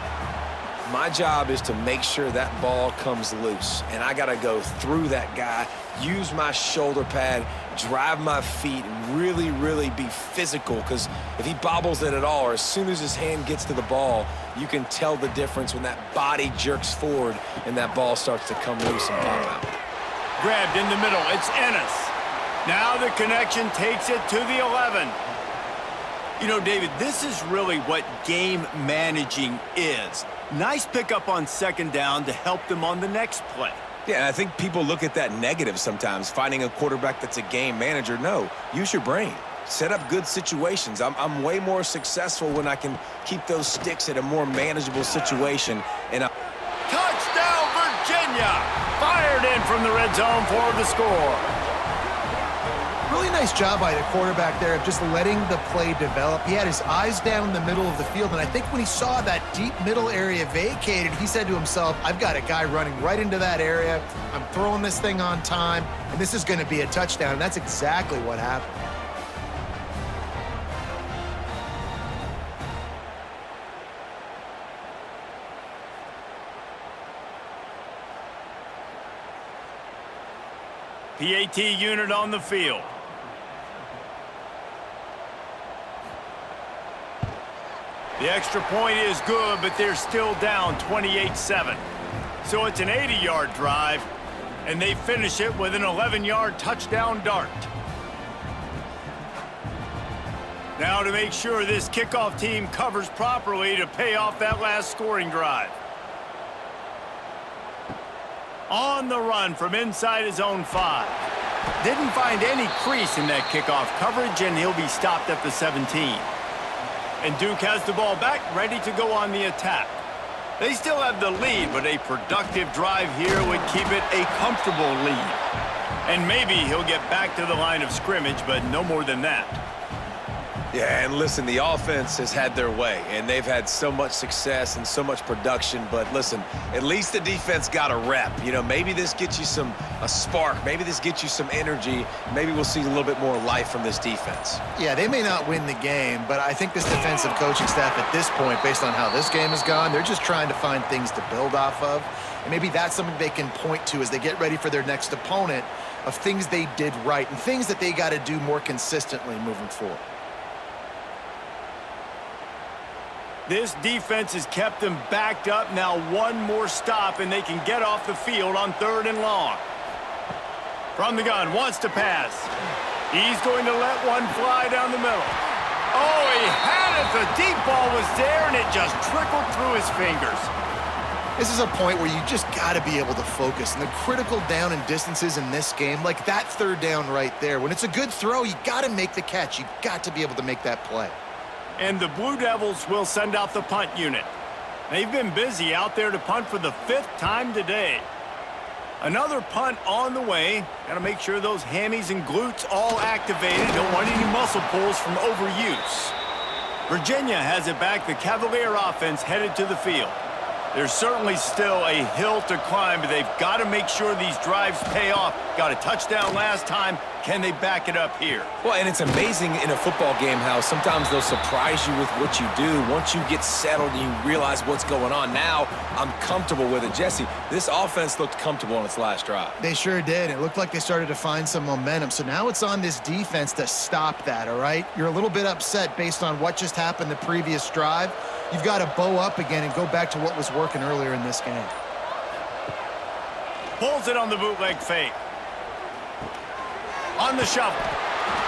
My job is to make sure that ball comes loose, and I got to go through that guy, use my shoulder pad, drive my feet, and really, really be physical, because if he bobbles it at all, or as soon as his hand gets to the ball, you can tell the difference when that body jerks forward and that ball starts to come loose and pop out.
Grabbed in the middle. It's Ennis. Now the connection takes it to the 11. You know, David, this is really what game managing is. Nice pickup on 2nd down to help them on the next play.
Yeah, I think people look at that negative sometimes, finding a quarterback that's a game manager. No, use your brain. Set up good situations. I'm way more successful when I can keep those sticks at a more manageable situation. And
Touchdown, Virginia! Fired in from the red zone for the score.
Really nice job by the quarterback there of just letting the play develop. He had his eyes down the middle of the field, and I think when he saw that deep middle area vacated, he said to himself, I've got a guy running right into that area. I'm throwing this thing on time, and this is going to be a touchdown, and that's exactly what happened.
PAT unit on the field. The extra point is good, but they're still down 28-7. So it's an 80-yard drive, and they finish it with an 11-yard touchdown dart. Now to make sure this kickoff team covers properly to pay off that last scoring drive. On the run from inside his own 5. Didn't find any crease in that kickoff coverage, and he'll be stopped at the 17. And Duke has the ball back, ready to go on the attack. They still have the lead, but a productive drive here would keep it a comfortable lead. And maybe he'll get back to the line of scrimmage, but no more than that.
yeah, and listen, the offense has had their way, and they've had so much success and so much production. But listen, at least the defense got a rep. You know, maybe this gets you a spark. Maybe this gets you some energy. Maybe we'll see a little bit more life from this defense.
Yeah, they may not win the game, but I think this defensive coaching staff at this point, based on how this game has gone, they're just trying to find things to build off of. And maybe that's something they can point to as they get ready for their next opponent, of things they did right and things that they got to do more consistently moving forward.
This defense has kept them backed up. Now one more stop, and they can get off the field on 3rd and long. From the gun, wants to pass. He's going to let one fly down the middle. Oh, he had it. The deep ball was there, and it just trickled through his fingers.
This is a point where you just got to be able to focus. And the critical down and distances in this game, like that 3rd down right there, when it's a good throw, you got to make the catch. You got to be able to make that play.
And the Blue Devils will send out the punt unit. They've been busy out there to punt for the 5th time today. Another punt on the way. Got to make sure those hammies and glutes all activated. Don't want any muscle pulls from overuse. Virginia has it back. The Cavalier offense headed to the field. There's certainly still a hill to climb, but they've got to make sure these drives pay off. Got a touchdown last time. Can they back it up here?
Well, and it's amazing in a football game how sometimes they'll surprise you with what you do. Once you get settled and you realize what's going on, now I'm comfortable with it. Jesse, this offense looked comfortable on its last drive.
They sure did. It looked like they started to find some momentum. So now it's on this defense to stop that, all right? You're a little bit upset based on what just happened the previous drive. You've got to bow up again and go back to what was working earlier in this game.
Pulls it on the bootleg fake. On the shuffle.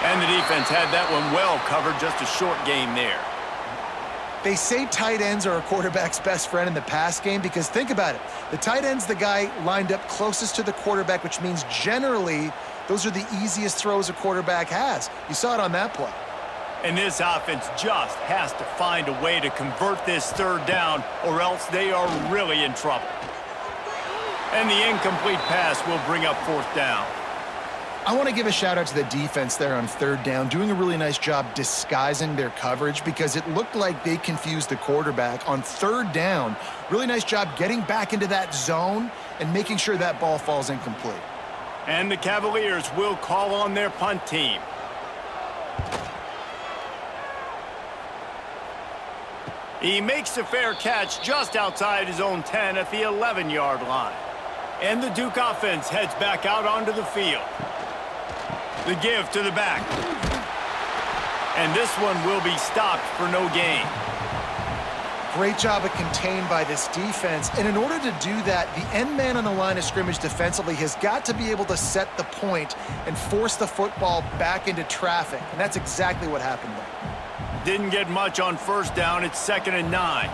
And the defense had that one well covered. Just a short game there.
They say tight ends are a quarterback's best friend in the pass game because think about it. The tight end's the guy lined up closest to the quarterback, which means generally those are the easiest throws a quarterback has. You saw it on that play.
And this offense just has to find a way to convert this third down or else they are really in trouble. And the incomplete pass will bring up fourth down.
I want to give a shout out to the defense there on third down, doing a really nice job disguising their coverage because it looked like they confused the quarterback on third down. Really nice job getting back into that zone and making sure that ball falls incomplete.
And the Cavaliers will call on their punt team. He makes a fair catch just outside his own 10 at the 11-yard line. And the Duke offense heads back out onto the field. The give to the back. And this one will be stopped for no gain.
Great job of contained by this defense. And in order to do that, the end man on the line of scrimmage defensively has got to be able to set the point and force the football back into traffic. And that's exactly what happened there.
Didn't get much on first down. It's 2nd and 9.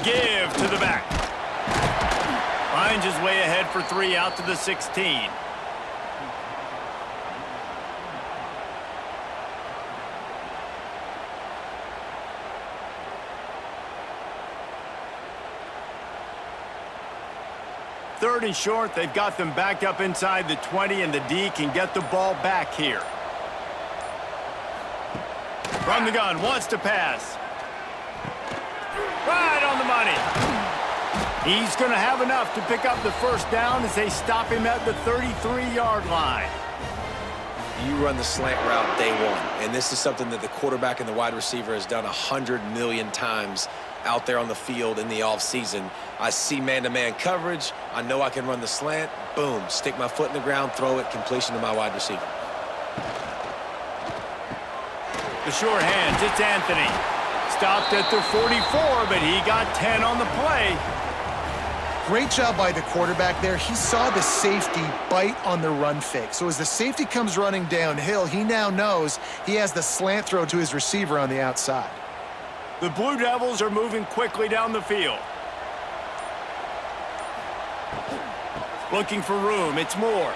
Give to the back. Finds his way ahead for 3 out to the 16. Third and short, they've got them backed up inside the 20, and the D can get the ball back here. From the gun, wants to pass. Right on the money. He's going to have enough to pick up the first down as they stop him at the 33-yard line.
You run the slant route day one, and this is something that the quarterback and the wide receiver has done 100 million times out there on the field in the offseason. I see man-to-man coverage. I know I can run the slant. Boom, stick my foot in the ground, throw it, completion to my wide receiver.
The short hands, it's Anthony. Stopped at the 44, but he got 10 on the play.
Great job by the quarterback there. He saw the safety bite on the run fake. So as the safety comes running downhill, he now knows he has the slant throw to his receiver on the outside.
The Blue Devils are moving quickly down the field. Looking for room, it's Moore.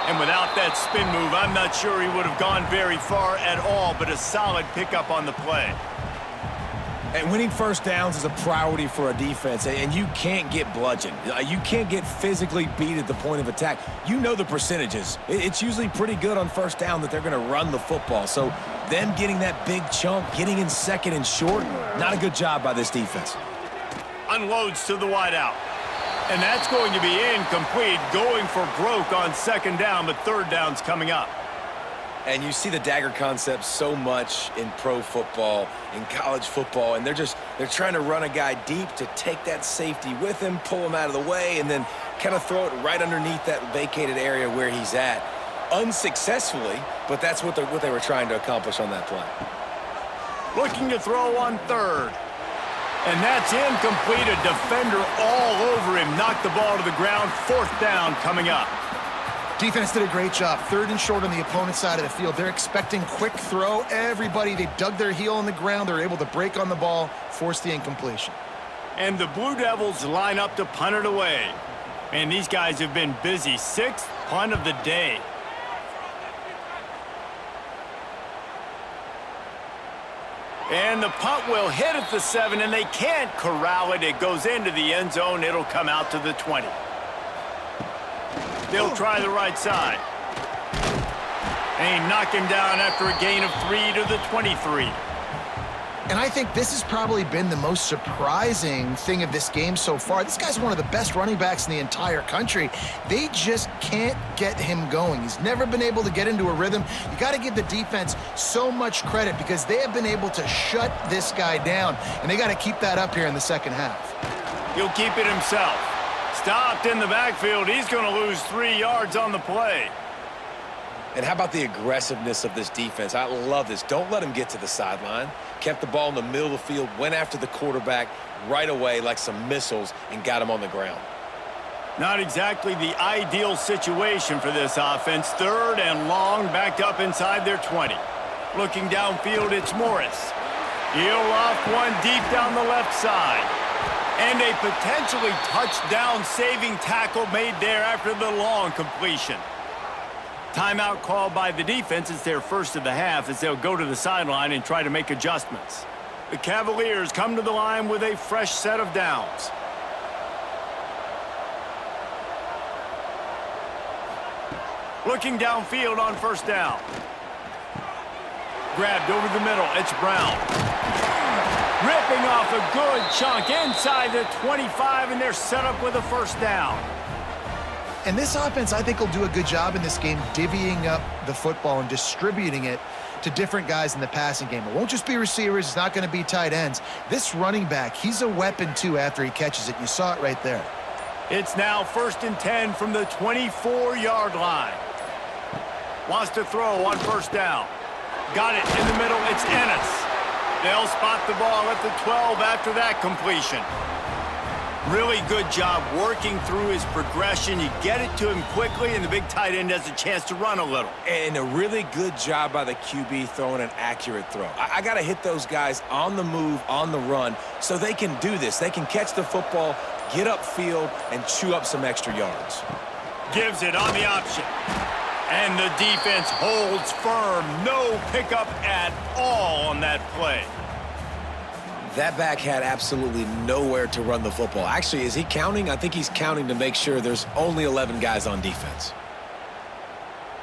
And without that spin move, I'm not sure he would have gone very far at all, but a solid pickup on the play.
And winning first downs is a priority for a defense, and you can't get bludgeoned. You can't get physically beat at the point of attack. You know the percentages. It's usually pretty good on first down that they're going to run the football. So them getting that big chunk, getting in second and short, not a good job by this defense.
Unloads to the wideout. And that's going to be incomplete, going for broke on second down, but third down's coming up.
And you see the dagger concept so much in pro football, in college football, and they're trying to run a guy deep to take that safety with him, pull him out of the way, and then kind of throw it right underneath that vacated area where he's at. Unsuccessfully, but that's what they were trying to accomplish on that play.
Looking to throw on third. And that's incomplete. A defender all over him. Knocked the ball to the ground. Fourth down coming up.
Defense did a great job. Third and short on the opponent's side of the field. They're expecting quick throw. Everybody, they dug their heel on the ground. They're able to break on the ball, force the incompletion.
And the Blue Devils line up to punt it away. Man, these guys have been busy. 6th punt of the day. And the punt will hit at the 7, and they can't corral it. It goes into the end zone. It'll come out to the 20. They'll try the right side. And he knocked him down after a gain of 3 to the 23.
And I think this has probably been the most surprising thing of this game so far. This guy's one of the best running backs in the entire country. They just can't get him going. He's never been able to get into a rhythm. You got to give the defense so much credit because they have been able to shut this guy down, and they got to keep that up here in the second half.
He'll keep it himself. Stopped in the backfield. He's going to lose 3 yards on the play.
And how about the aggressiveness of this defense? I love this. Don't let him get to the sideline. Kept the ball in the middle of the field, went after the quarterback right away like some missiles, and got him on the ground.
Not exactly the ideal situation for this offense. 3rd and long, backed up inside their 20. Looking downfield, it's Morris. He'll off one deep down the left side. And a potentially touchdown-saving tackle made there after the long completion. Timeout called by the defense. It's their first of the half as they'll go to the sideline and try to make adjustments. The Cavaliers come to the line with a fresh set of downs. Looking downfield on 1st down. Grabbed over the middle. It's Brown. Ripping off a good chunk inside the 25, and they're set up with a 1st down.
And this offense, I think, will do a good job in this game divvying up the football and distributing it to different guys in the passing game. It won't just be receivers. It's not going to be tight ends. This running back, he's a weapon, too, after he catches it. You saw it right there.
It's now 1st and 10 from the 24-yard line. Wants to throw on 1st down. Got it in the middle. It's Ennis. They'll spot the ball at the 12 after that completion. Really good job working through his progression. You get it to him quickly, and the big tight end has a chance to run a little.
And a really good job by the QB throwing an accurate throw. I got to hit those guys on the move, on the run, so they can do this. They can catch the football, get upfield, and chew up some extra yards.
Gives it on the option. And the defense holds firm. No pickup at all on that play.
That back had absolutely nowhere to run the football. Actually, is he counting? I think he's counting to make sure there's only 11 guys on defense.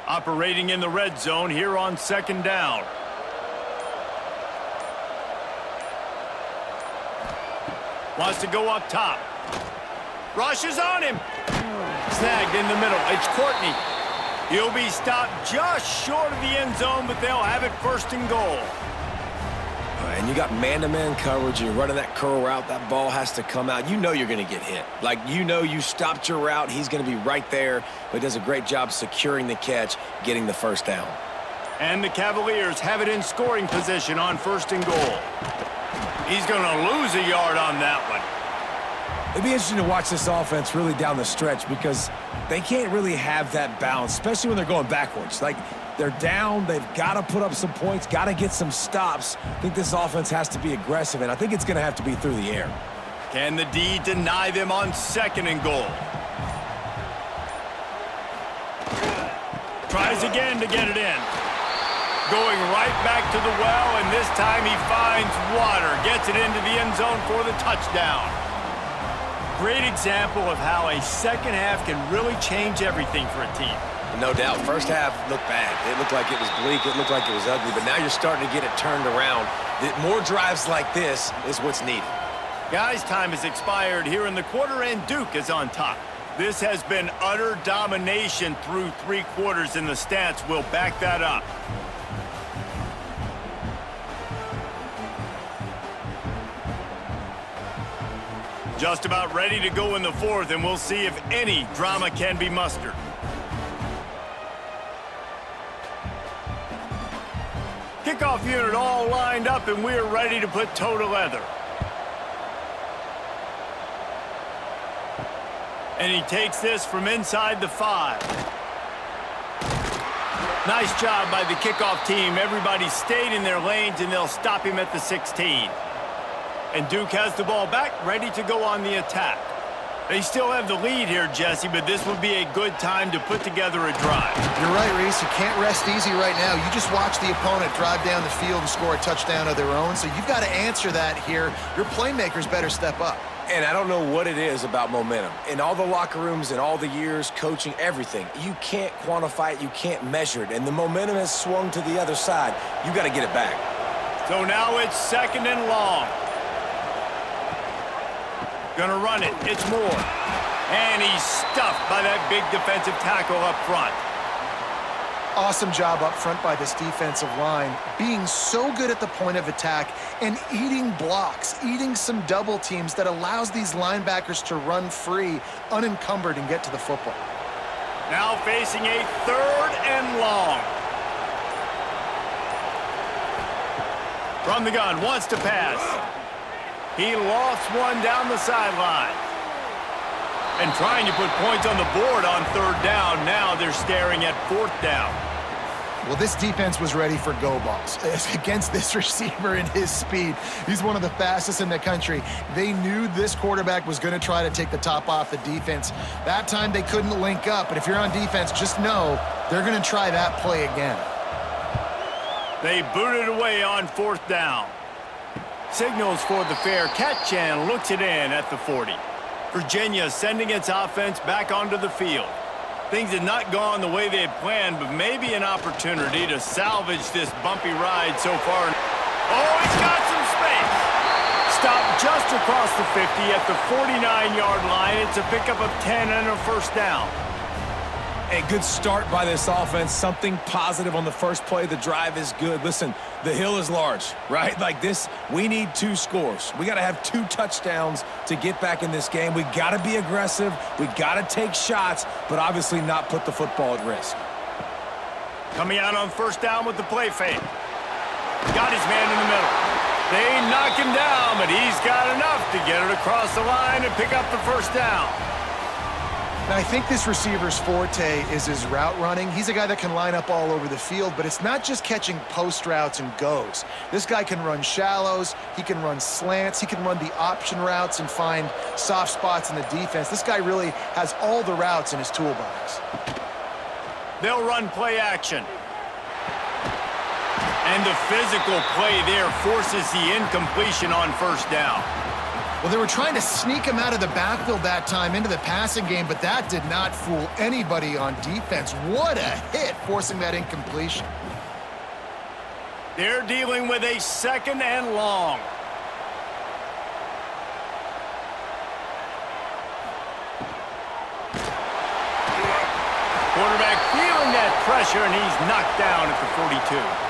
Operating in the red zone here on 2nd down. Wants to go up top. Rushes on him. Snagged in the middle. It's Courtney. He'll be stopped just short of the end zone, but they'll have it 1st and goal.
And you got man-to-man coverage. You're running that curl route. That ball has to come out. You know you're going to get hit. Like, you know you stopped your route. He's going to be right there, but does a great job securing the catch, getting the 1st down.
And the Cavaliers have it in scoring position on 1st and goal. He's going to lose a yard on that one.
It'd be interesting to watch this offense really down the stretch because they can't really have that balance, especially when they're going backwards. Like, they're down, they've got to put up some points, got to get some stops. I think this offense has to be aggressive, and I think it's going to have to be through the air.
Can the D deny them on 2nd and goal? Tries again to get it in. Going right back to the well, and this time he finds water. Gets it into the end zone for the touchdown. Great example of how a 2nd half can really change everything for a team.
No doubt. 1st half looked bad. It looked like it was bleak. It looked like it was ugly. But now you're starting to get it turned around. More drives like this is what's needed.
Guys, time has expired here in the quarter, and Duke is on top. This has been utter domination through 3 quarters, and the stats will back that up. Just about ready to go in the 4th, and we'll see if any drama can be mustered. Kickoff unit all lined up, and we're ready to put toe to leather. And he takes this from inside the 5. Nice job by the kickoff team. Everybody stayed in their lanes, and they'll stop him at the 16. And Duke has the ball back, ready to go on the attack. They still have the lead here, Jesse, but this would be a good time to put together a drive.
You're right, Reese. You can't rest easy right now. You just watch the opponent drive down the field and score a touchdown of their own, so you've got to answer that here. Your playmakers better step up.
And I don't know what it is about momentum. In all the locker rooms, in all the years, coaching, everything, you can't quantify it, you can't measure it. And the momentum has swung to the other side. You got to get it back.
So now it's 2nd and long. Gonna run it. It's Moore. And he's stuffed by that big defensive tackle up front.
Awesome job up front by this defensive line, being so good at the point of attack and eating blocks, eating some double teams that allows these linebackers to run free, unencumbered, and get to the football.
Now facing a 3rd and long. From the gun, wants to pass. He lost one down the sideline. And trying to put points on the board on third down. Now they're staring at fourth down.
Well, this defense was ready for go balls against this receiver and his speed. He's one of the fastest in the country. They knew this quarterback was going to try to take the top off the defense. That time they couldn't link up, but if you're on defense, just know they're going to try that play again.
They booted away on fourth down. Signals for the fair catch and looks it in at the 40. Virginia sending its offense back onto the field. Things had not gone the way they had planned, but maybe an opportunity to salvage this bumpy ride so far. Oh, he's got some space. Stopped just across the 50 at the 49-yard line. It's a pickup of 10 and a first down.
A good start by this offense. Something positive on the first play. The drive is good. Listen, the hill is large, right? Like this, we need 2 scores. We got to have 2 touchdowns to get back in this game. We got to be aggressive. We got to take shots, but obviously not put the football at risk.
Coming out on first down with the play fake. Got his man in the middle. They knock him down, but he's got enough to get it across the line and pick up the first down.
Now, I think this receiver's forte is his route running. He's a guy that can line up all over the field, but it's not just catching post routes and goes. This guy can run shallows, he can run slants, he can run the option routes and find soft spots in the defense. This guy really has all the routes in his toolbox.
They'll run play action. And the physical play there forces the incompletion on first down.
Well, they were trying to sneak him out of the backfield that time into the passing game, but that did not fool anybody on defense. What a hit, forcing that incompletion.
They're dealing with a second and long. Quarterback feeling that pressure, and he's knocked down at the 42.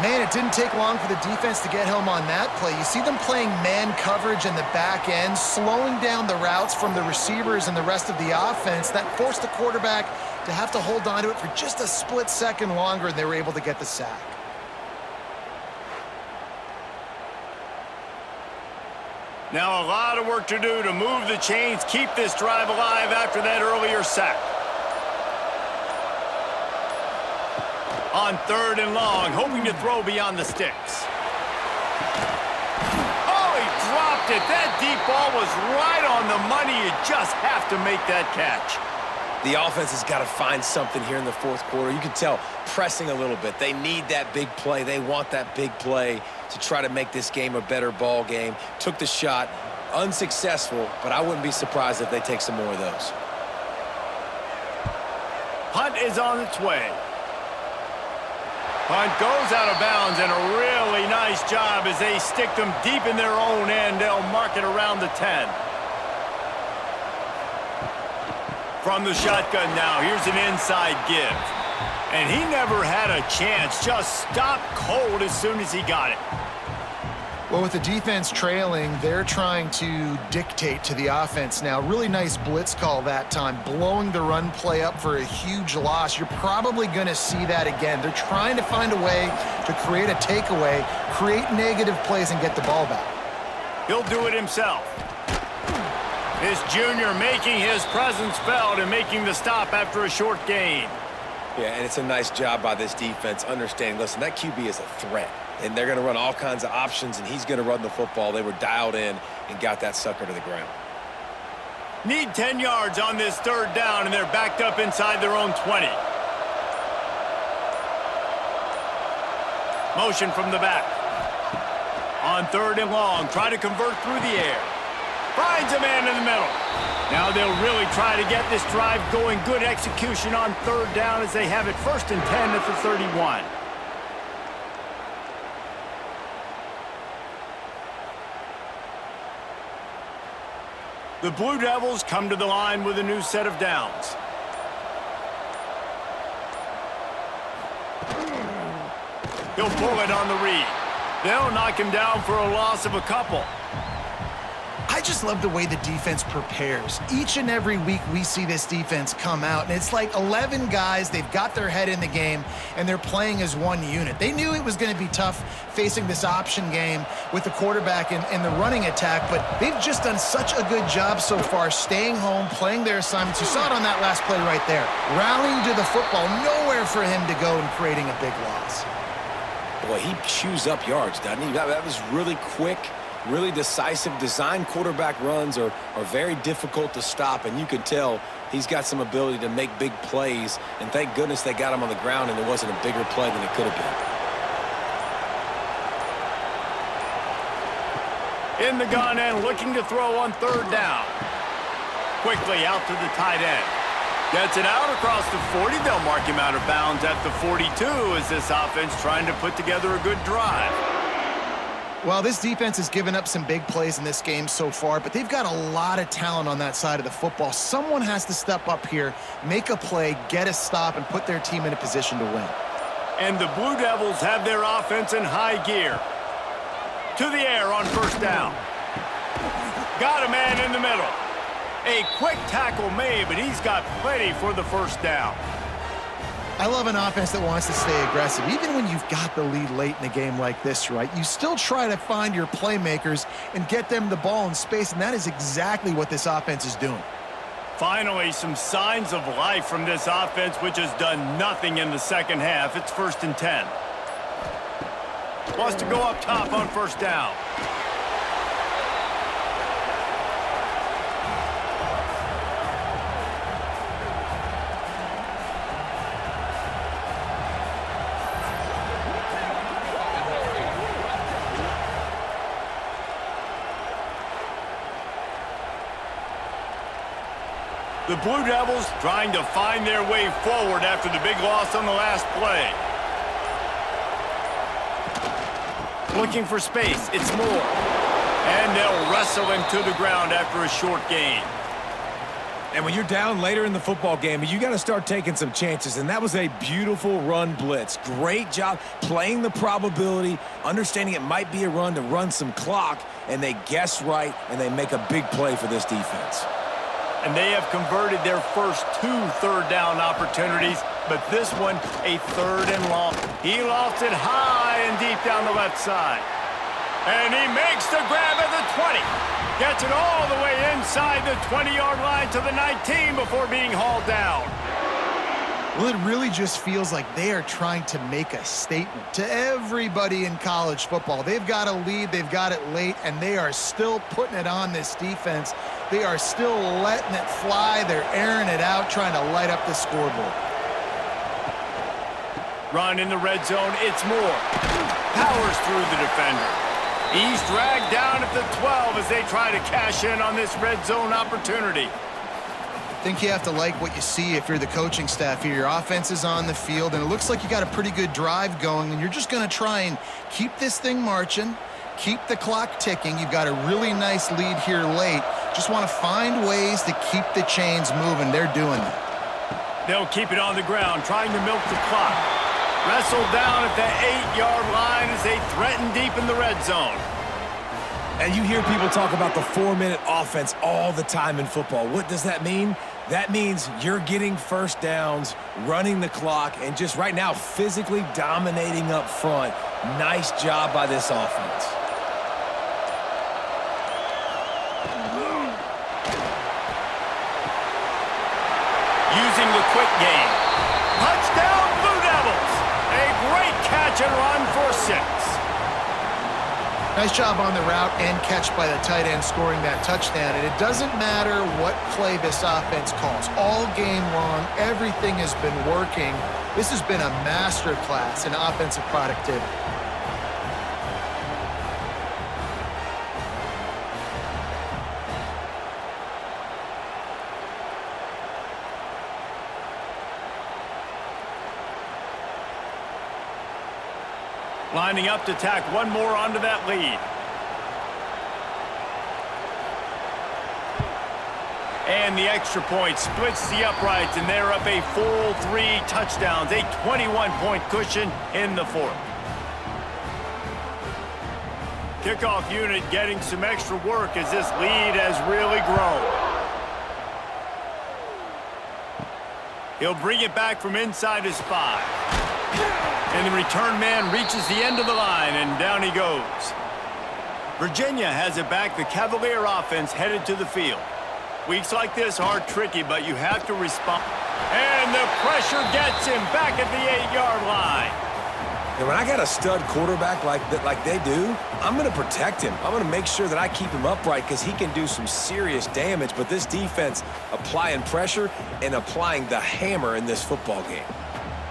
Man, it didn't take long for the defense to get home on that play. You see them playing man coverage in the back end, slowing down the routes from the receivers and the rest of the offense. That forced the quarterback to have to hold on to it for just a split second longer, and they were able to get the sack.
Now a lot of work to do to move the chains, keep this drive alive after that earlier sack. On third and long, hoping to throw beyond the sticks. Oh, he dropped it. That deep ball was right on the money. You just have to make that catch.
The offense has got to find something here in the fourth quarter. You can tell pressing a little bit. They need that big play. They want that big play to try to make this game a better ball game. Took the shot, unsuccessful, but I wouldn't be surprised if they take some more of those.
Punt is on its way. Punt goes out of bounds, and a really nice job as they stick them deep in their own end. They'll mark it around the 10. From the shotgun now, here's an inside give. And he never had a chance, just stopped cold as soon as he got it.
Well, with the defense trailing, they're trying to dictate to the offense now. Really nice blitz call that time, blowing the run play up for a huge loss. You're probably going to see that again. They're trying to find a way to create a takeaway, create negative plays, and get the ball back.
He'll do it himself. This junior making his presence felt and making the stop after a short gain.
Yeah, and it's a nice job by this defense understanding, listen, that QB is a threat. And they're going to run all kinds of options, and he's going to run the football. They were dialed in and got that sucker to the ground.
Need 10 yards on this third down, and they're backed up inside their own 20. Motion from the back. On third and long, try to convert through the air. Finds a man in the middle. Now they'll really try to get this drive going. Good execution on third down as they have it first and 10 at the 31. The Blue Devils come to the line with a new set of downs. He'll pull it on the read. They'll knock him down for a loss of a couple.
I just love the way the defense prepares. Each and every week we see this defense come out, and it's like 11 guys. They've got their head in the game, and they're playing as one unit. They knew it was going to be tough facing this option game with the quarterback and the running attack, but they've just done such a good job so far staying home, playing their assignments. You saw it on that last play right there. Rallying to the football, nowhere for him to go and creating a big loss.
Boy, he chews up yards, doesn't he? That was really quick, really decisive. Design quarterback runs are very difficult to stop, and you can tell he's got some ability to make big plays, and thank goodness they got him on the ground and it wasn't a bigger play than it could have
been. In the gun and looking to throw on third down. Quickly out to the tight end. Gets it out across the 40. They'll mark him out of bounds at the 42 as this offense trying to put together a good drive.
Well, this defense has given up some big plays in this game so far, but they've got a lot of talent on that side of the football. Someone has to step up here, make a play, get a stop, and put their team in a position to win.
And the Blue Devils have their offense in high gear. To the air on first down. Got a man in the middle. A quick tackle made, but he's got plenty for the first down.
I love an offense that wants to stay aggressive. Even when you've got the lead late in a game like this, right, you still try to find your playmakers and get them the ball in space, and that is exactly what this offense is doing.
Finally, some signs of life from this offense, which has done nothing in the second half. It's 1st and 10. Wants to go up top on first down. The Blue Devils trying to find their way forward after the big loss on the last play. Looking for space. It's Moore. And they'll wrestle him to the ground after a short gain.
And when you're down later in the football game, you got to start taking some chances, and that was a beautiful run blitz. Great job playing the probability, understanding it might be a run to run some clock, and they guess right, and they make a big play for this defense.
And they have converted their first 2 third down opportunities, but this one a 3rd and long. He lofts it high and deep down the left side. And he makes the grab at the 20. Gets it all the way inside the 20-yard line to the 19 before being hauled down.
Well, it really just feels like they are trying to make a statement to everybody in college football. They've got a lead, they've got it late, and they are still putting it on this defense. They are still letting it fly. They're airing it out, trying to light up the scoreboard.
Run in the red zone. It's Moore. Powers through the defender. He's dragged down at the 12 as they try to cash in on this red zone opportunity.
I think you have to like what you see if you're the coaching staff here. Your offense is on the field, and it looks like you got a pretty good drive going, and you're just going to try and keep this thing marching, keep the clock ticking. You've got a really nice lead here late. Just want to find ways to keep the chains moving. They're doing that.
They'll keep it on the ground, trying to milk the clock. Wrestled down at the 8-yard line as they threaten deep in the red zone.
And you hear people talk about the 4-minute offense all the time in football. What does that mean? That means you're getting first downs, running the clock, and just right now physically dominating up front. Nice job by this offense.
Using the quick game. Touchdown, Blue Devils! A great catch and run for 6.
Nice job on the route and catch by the tight end scoring that touchdown. And it doesn't matter what play this offense calls. All game long, everything has been working. This has been a master class in offensive productivity.
Lining up to tack one more onto that lead. And the extra point splits the uprights, and they're up a full 3 touchdowns, a 21-point cushion in the 4th. Kickoff unit getting some extra work as this lead has really grown. He'll bring it back from inside his 5. And the return man reaches the end of the line, and down he goes. Virginia has it back. The Cavalier offense headed to the field. Weeks like this are tricky, but you have to respond. And the pressure gets him back at the 8-yard line.
And when I got a stud quarterback like they do, I'm going to protect him. I'm going to make sure that I keep him upright because he can do some serious damage. But this defense applying pressure and applying the hammer in this football game.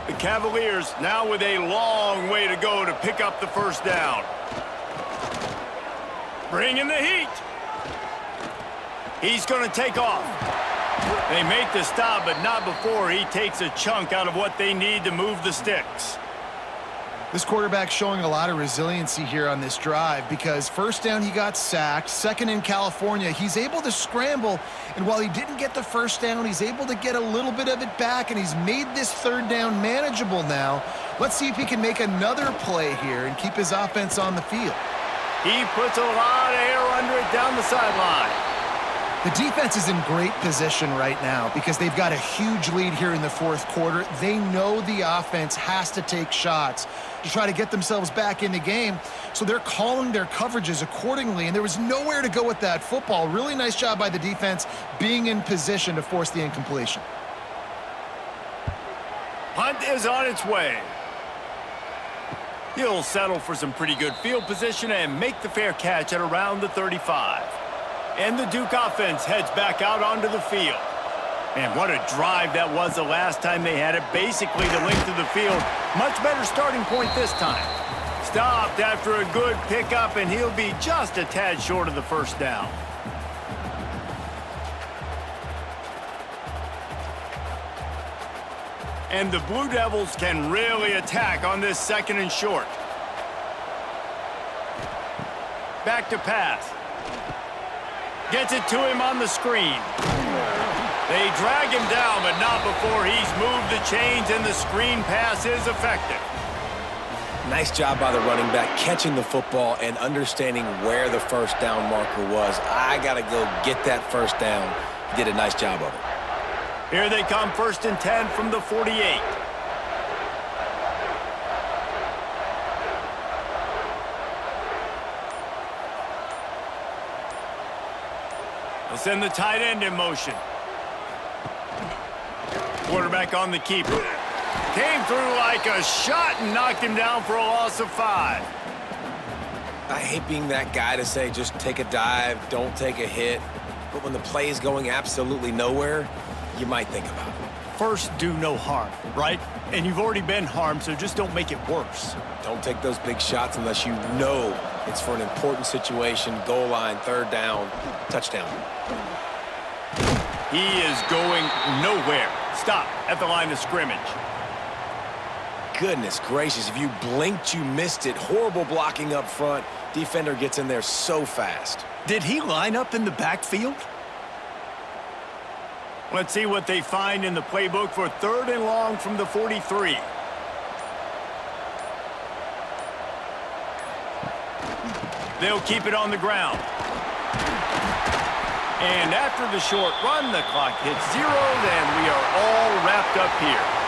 The Cavaliers now with a long way to go to pick up the first down. Bringing the heat. He's going to take off. They make the stop, but not before he takes a chunk out of what they need to move the sticks.
This quarterback's showing a lot of resiliency here on this drive because first down he got sacked, second in California, he's able to scramble, and while he didn't get the first down, he's able to get a little bit of it back, and he's made this third down manageable now. Let's see if he can make another play here and keep his offense on the field.
He puts a lot of air under it down the sideline.
The defense is in great position right now because they've got a huge lead here in the fourth quarter. They know the offense has to take shots to try to get themselves back in the game, so they're calling their coverages accordingly, and there was nowhere to go with that football. Really nice job by the defense being in position to force the incompletion.
Punt is on its way. He'll settle for some pretty good field position and make the fair catch at around the 35. And the Duke offense heads back out onto the field. And what a drive that was the last time they had it. Basically the length of the field. Much better starting point this time. Stopped after a good pickup, and he'll be just a tad short of the first down. And the Blue Devils can really attack on this second and short. Back to pass. Gets it to him on the screen. They drag him down, but not before he's moved the chains, and the screen pass is effective.
Nice job by the running back, catching the football and understanding where the first down marker was. I got to go get that first down. He did a nice job of it.
Here they come, 1st and 10 from the 48. They'll send the tight end in motion. Quarterback on the keeper. Came through like a shot and knocked him down for a loss of 5.
I hate being that guy to say just take a dive, don't take a hit. But when the play is going absolutely nowhere, you might think about it.
First, do no harm, right? And you've already been harmed, so just don't make it worse.
Don't take those big shots unless you know it's for an important situation, goal line, third down, touchdown.
He is going nowhere. Stop at the line of scrimmage.
Goodness gracious, if you blinked, you missed it. Horrible blocking up front. Defender gets in there so fast.
Did he line up in the backfield? Let's see what they find in the playbook for 3rd and long from the 43. They'll keep it on the ground. And after the short run, the clock hits 0, and we are all wrapped up here.